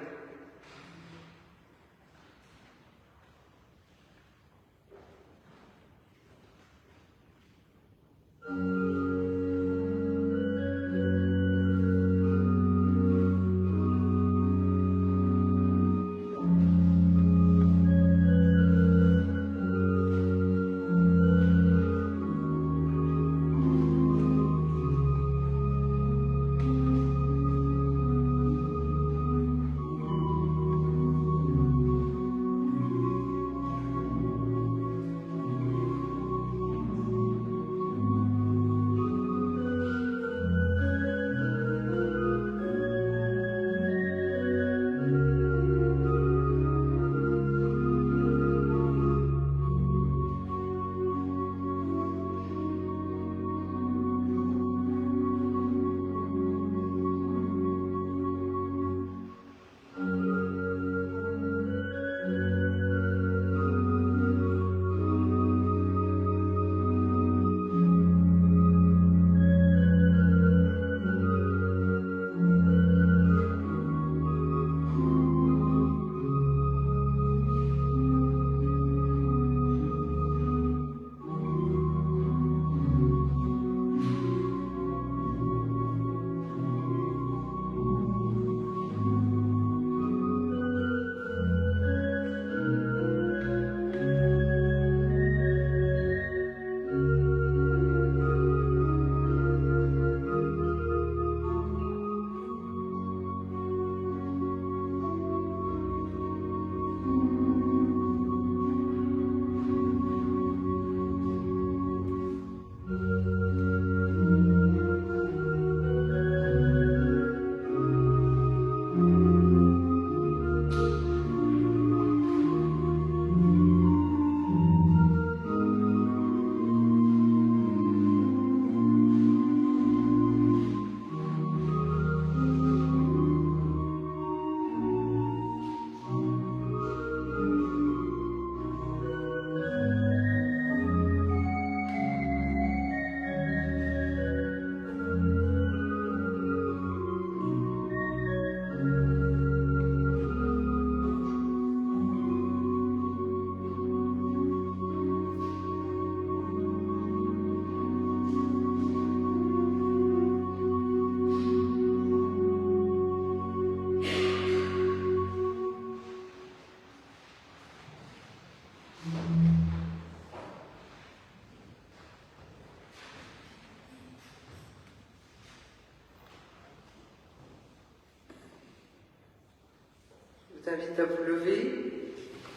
Je vous invite à vous lever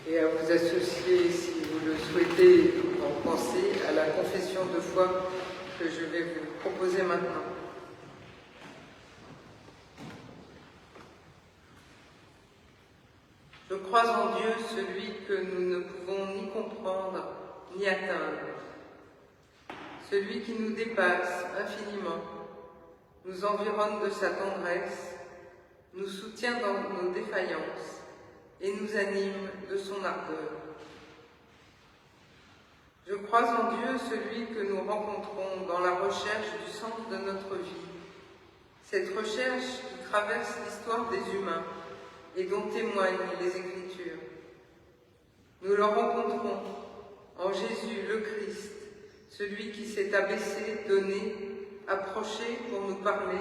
et à vous associer, si vous le souhaitez, en pensée, à la confession de foi que je vais vous proposer maintenant. Je crois en Dieu, celui que nous ne pouvons ni comprendre ni atteindre, celui qui nous dépasse infiniment, nous environne de sa tendresse, nous soutient dans nos défaillances et nous anime de son ardeur. Je crois en Dieu, celui que nous rencontrons dans la recherche du sens de notre vie, cette recherche qui traverse l'histoire des humains et dont témoignent les Écritures. Nous le rencontrons en Jésus le Christ, celui qui s'est abaissé, donné, approché pour nous parler,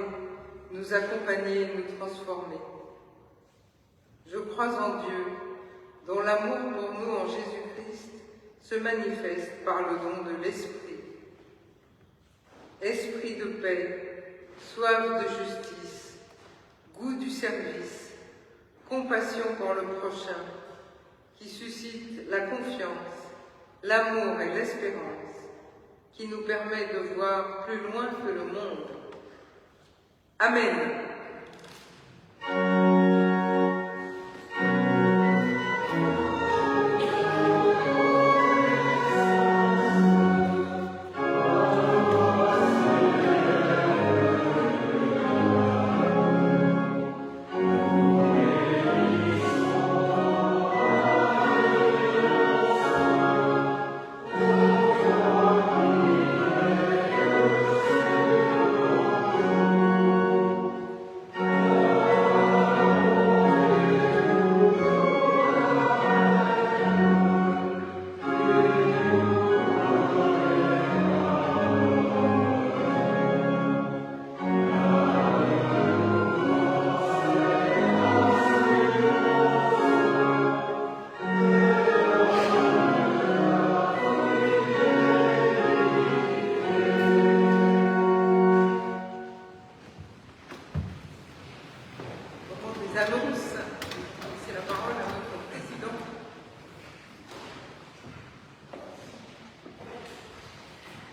nous accompagner et nous transformer. Je crois en Dieu, dont l'amour pour nous en Jésus-Christ se manifeste par le don de l'Esprit. Esprit de paix, soif de justice, goût du service, compassion pour le prochain, qui suscite la confiance, l'amour et l'espérance, qui nous permet de voir plus loin que le monde. Amen.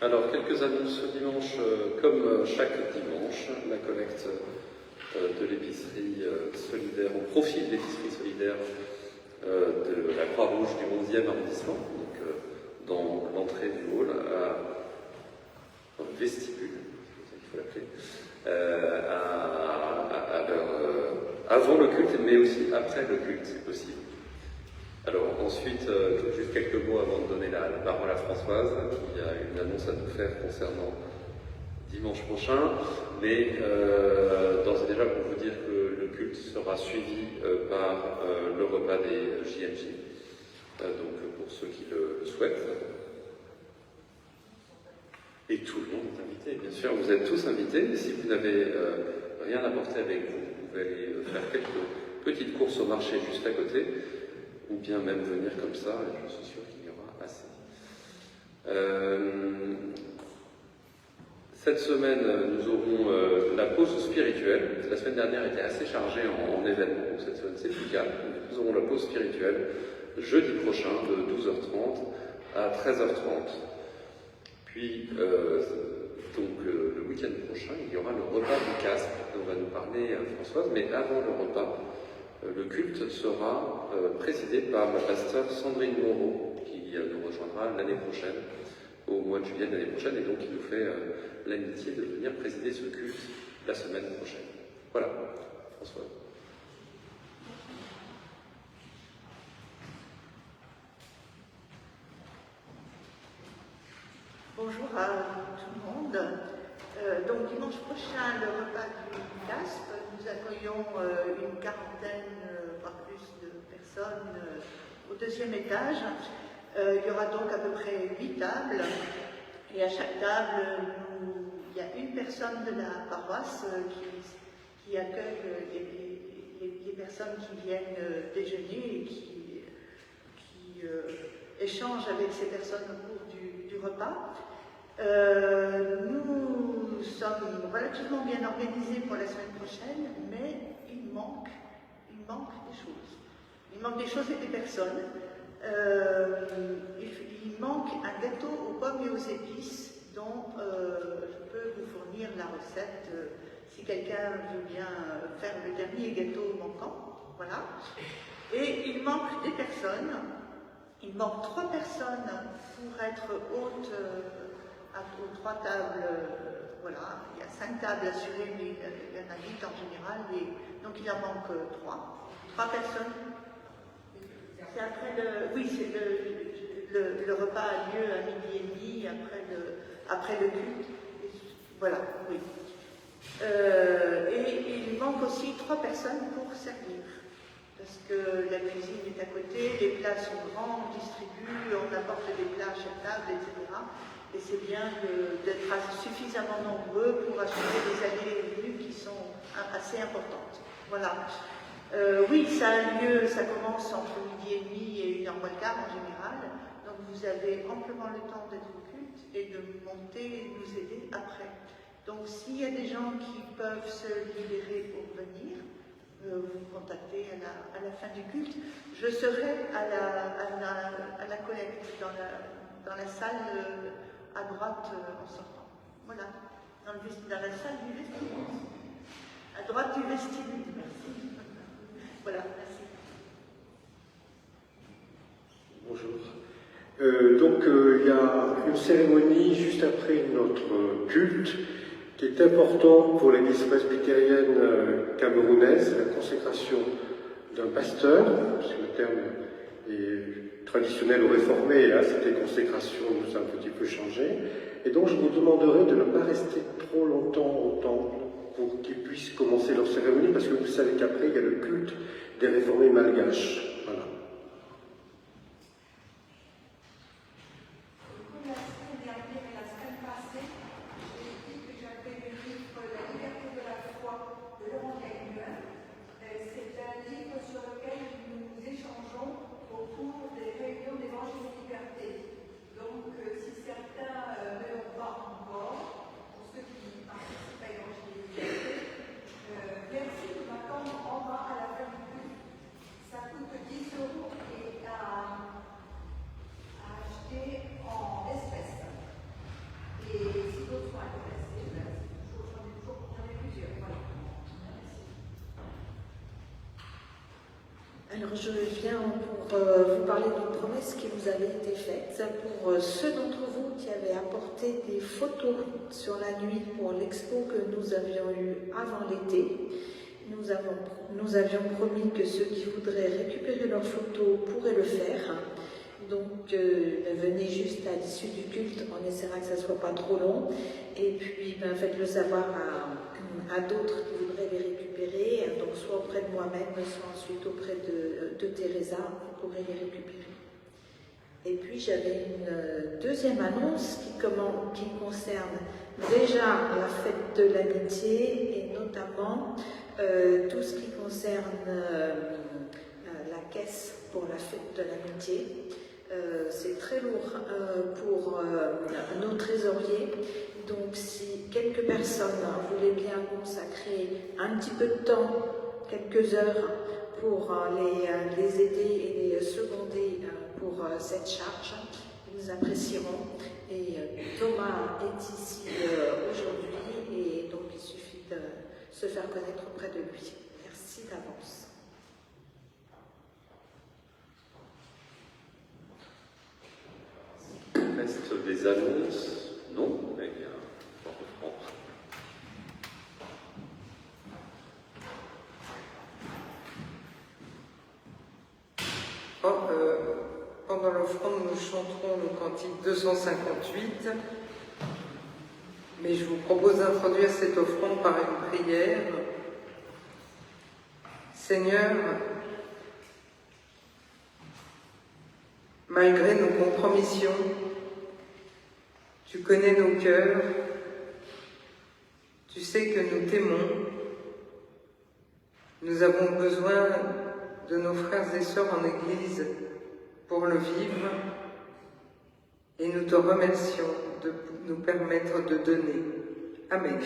Alors, quelques annonces ce dimanche, comme chaque dimanche, la collecte de l'épicerie solidaire, au profit de l'épicerie solidaire de la Croix-Rouge du 11e arrondissement, donc dans l'entrée du hall, dans le vestibule, c'est ça qu'il faut l'appeler, avant le culte, mais aussi après le culte, c'est possible. Alors ensuite, juste quelques mots avant de donner la parole à Françoise, qui a une annonce à nous faire concernant dimanche prochain, mais d'ores et déjà pour vous dire que le culte sera suivi par le repas des JMJ, donc pour ceux qui le souhaitent. Et tout le monde est invité, bien sûr, vous êtes tous invités. Si vous n'avez rien apporté avec vous, vous pouvez aller faire quelques petites courses au marché juste à côté, ou bien même venir comme ça, et je suis sûr qu'il y aura assez. Cette semaine, nous aurons la pause spirituelle. La semaine dernière était assez chargée en événements, cette semaine c'est plus calme. Nous aurons la pause spirituelle jeudi prochain de 12h30 à 13h30. Puis, le week-end prochain, il y aura le repas du casque dont va nous parler Françoise, mais avant le repas, le culte sera présidé par la pasteure Sandrine Moreau, qui nous rejoindra l'année prochaine, au mois de juillet de l'année prochaine, et donc qui nous fait l'amitié de venir présider ce culte la semaine prochaine. Voilà, Françoise. Bonjour à tout le monde. Donc dimanche prochain, le repas du CASP, nous accueillons une quarantaine, voire plus de personnes au deuxième étage. Il y aura donc à peu près 8 tables et à chaque table, il y a une personne de la paroisse qui accueille les personnes qui viennent déjeuner et qui échangent avec ces personnes au cours du repas. Nous sommes relativement bien organisés pour la semaine prochaine, mais il manque des choses. Il manque des choses et des personnes. Il manque un gâteau aux pommes et aux épices dont je peux vous fournir la recette si quelqu'un veut bien faire le dernier gâteau manquant. Voilà. Et il manque des personnes. Il manque 3 personnes pour être hôtes aux 3 tables. Voilà, il y a 5 tables assurées, mais il y en a 8 en général, donc il en manque 3. 3 personnes. C'est après le repas a lieu à 12h30 après le culte. Voilà, oui. Et il manque aussi 3 personnes pour servir. Parce que la cuisine est à côté, les plats sont grands, on distribue, on apporte des plats à chaque table, etc. Et c'est bien d'être suffisamment nombreux pour assurer des allées et venues qui sont assez importantes. Voilà. Oui, ça a lieu, ça commence entre 12h30 et 1h moins le quart en général. Donc vous avez amplement le temps d'être au culte et de monter et nous aider après. Donc s'il y a des gens qui peuvent se libérer pour venir, vous contactez à la fin du culte. Je serai à la collecte dans la salle à droite en sortant. Voilà, dans la salle du vestibule. À droite du vestibule, merci. Voilà, merci. Bonjour. Donc il y a une cérémonie juste après notre culte qui est important pour l'Église presbytérienne camerounaise, la consécration d'un pasteur, parce que le terme est traditionnel ou réformé, hein, c'était consécration, nous a un petit peu changé. Et donc je vous demanderai de ne pas rester trop longtemps au temple pour qu'ils puissent commencer leur cérémonie, parce que vous savez qu'après il y a le culte des réformés malgaches. Voilà. Merci de m'attendre en bas à la fin du culte. Ça coûte Alors je viens pour vous parler d'une promesse qui vous avait été faite. Pour ceux d'entre vous qui avaient apporté des photos sur la nuit pour l'expo que nous avions eue avant l'été, nous avions promis que ceux qui voudraient récupérer leurs photos pourraient le faire. Donc venez juste à l'issue du culte, on essaiera que ça ne soit pas trop long. Et puis faites-le savoir à d'autres qui voudraient les récupérer, donc soit auprès de moi-même, soit ensuite auprès de Teresa, vous pourrez les récupérer. Et puis j'avais une deuxième annonce qui concerne déjà la fête de l'amitié et notamment tout ce qui concerne la caisse pour la fête de l'amitié. C'est très lourd pour nos trésoriers. Donc si quelques personnes voulaient bien consacrer un petit peu de temps, quelques heures, pour les aider et les seconder pour cette charge, nous apprécierons. Et Thomas est ici aujourd'hui et donc il suffit de se faire connaître auprès de lui. Merci d'avance. Reste des annonces? Non, mais on reprend. Pendant l'offrande, nous chanterons le cantique 258, mais je vous propose d'introduire cette offrande par une prière. Seigneur, malgré nos compromissions, tu connais nos cœurs, tu sais que nous t'aimons, nous avons besoin de nos frères et sœurs en Église pour le vivre, et nous te remercions de nous permettre de donner. Amen.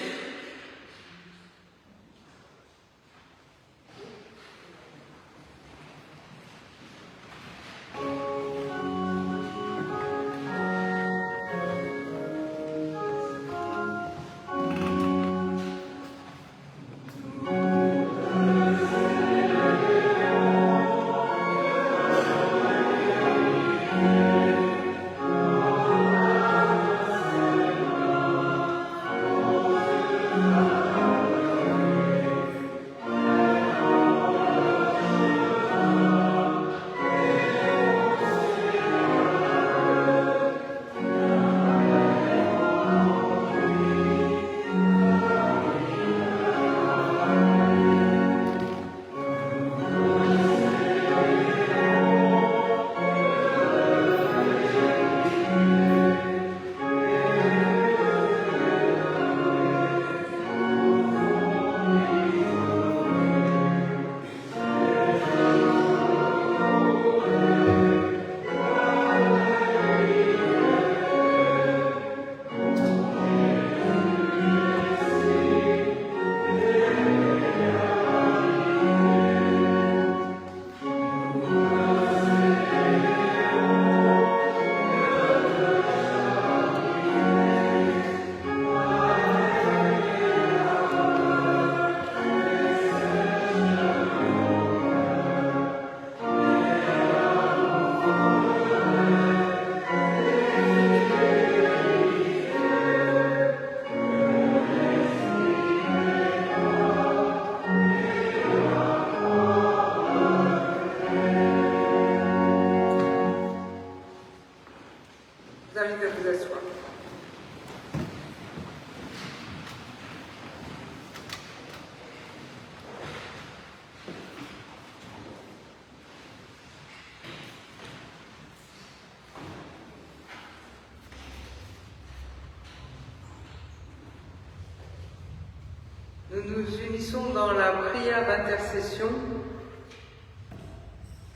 Nous nous unissons dans la prière d'intercession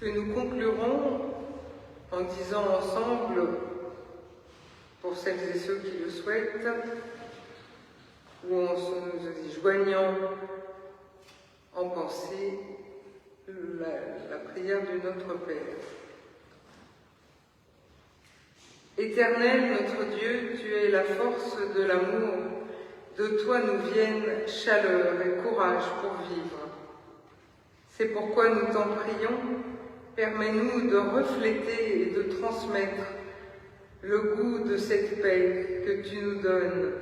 que nous conclurons en disant ensemble, pour celles et ceux qui le souhaitent, ou en se joignant en pensée, la prière du Notre Père. Éternel, notre Dieu, tu es la force de l'amour. De toi nous viennent chaleur et courage pour vivre. C'est pourquoi nous t'en prions, permets-nous de refléter et de transmettre le goût de cette paix que tu nous donnes.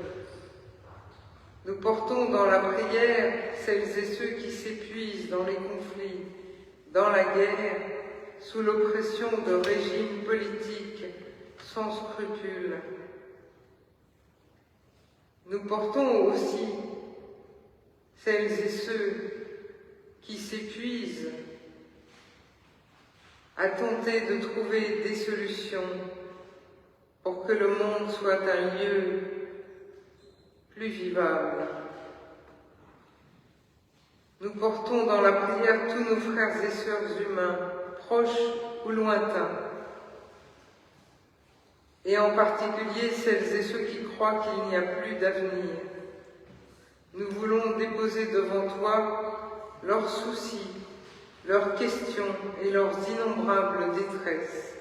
Nous portons dans la prière celles et ceux qui s'épuisent dans les conflits, dans la guerre, sous l'oppression de régimes politiques sans scrupules. Nous portons aussi celles et ceux qui s'épuisent à tenter de trouver des solutions pour que le monde soit un lieu plus vivable. Nous portons dans la prière tous nos frères et sœurs humains, proches ou lointains, et en particulier celles et ceux qui croient qu'il n'y a plus d'avenir. Nous voulons déposer devant toi leurs soucis, leurs questions et leurs innombrables détresses.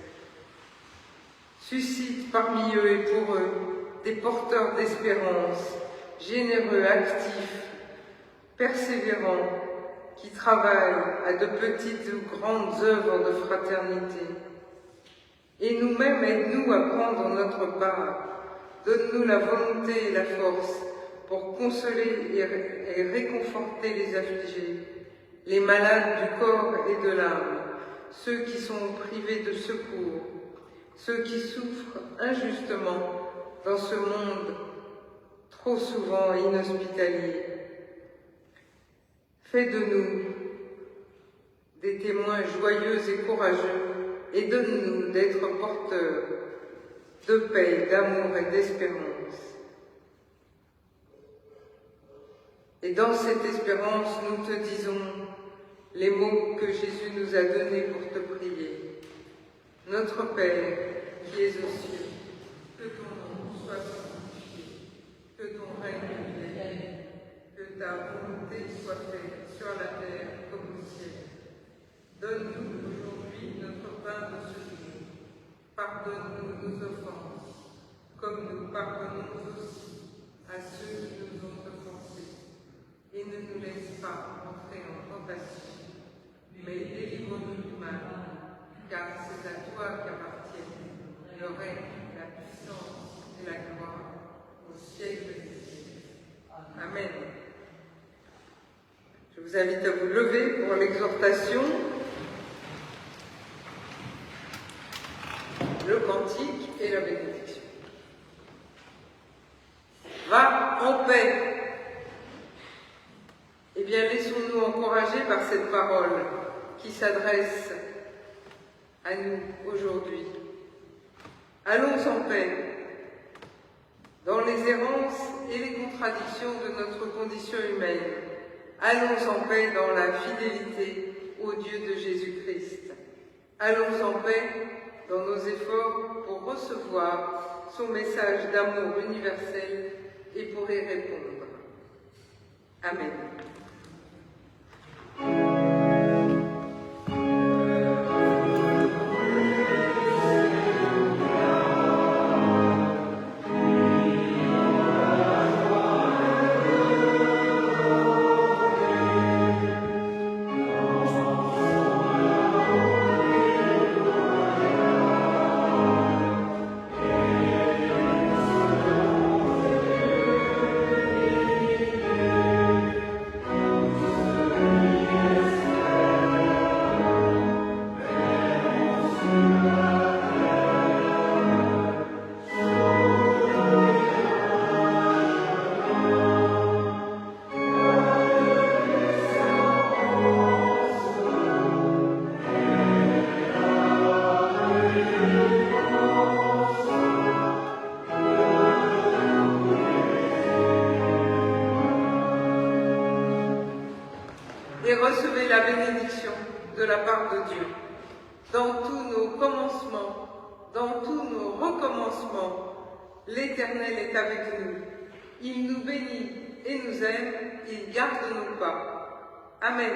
Suscite parmi eux et pour eux des porteurs d'espérance, généreux, actifs, persévérants, qui travaillent à de petites ou grandes œuvres de fraternité. Et nous-mêmes, aide-nous à prendre notre part. Donne-nous la volonté et la force pour consoler et réconforter les affligés, les malades du corps et de l'âme, ceux qui sont privés de secours, ceux qui souffrent injustement dans ce monde trop souvent inhospitalier. Fais de nous des témoins joyeux et courageux et donne-nous d'être porteurs de paix, d'amour et d'espérance. Et dans cette espérance, nous te disons les mots que Jésus nous a donnés pour te prier. Notre Père, qui es aux cieux, que ton nom soit sanctifié, que ton règne vienne, que ta volonté soit faite sur la terre comme au ciel. Donne-nous aujourd'hui notre pain de ce jour. Pardonne-nous nos offenses, comme nous pardonnons aussi à ceux qui nous ont offensés. Et ne nous laisse pas entrer en tentation, mais délivre-nous du mal, car c'est à toi qu'appartiennent le règne, la puissance et la gloire au siècle des siècles. Amen. Je vous invite à vous lever pour l'exhortation, le cantique et la bénédiction. Va en paix. Eh bien, laissons-nous encourager par cette parole qui s'adresse à nous aujourd'hui. Allons en paix dans les errances et les contradictions de notre condition humaine. Allons en paix dans la fidélité au Dieu de Jésus-Christ. Allons en paix dans nos efforts pour recevoir son message d'amour universel et pour y répondre. Amen. Et recevez la bénédiction de la part de Dieu. Dans tous nos commencements, dans tous nos recommencements, l'Éternel est avec nous. Il nous bénit et nous aime, il garde nos pas. Amen.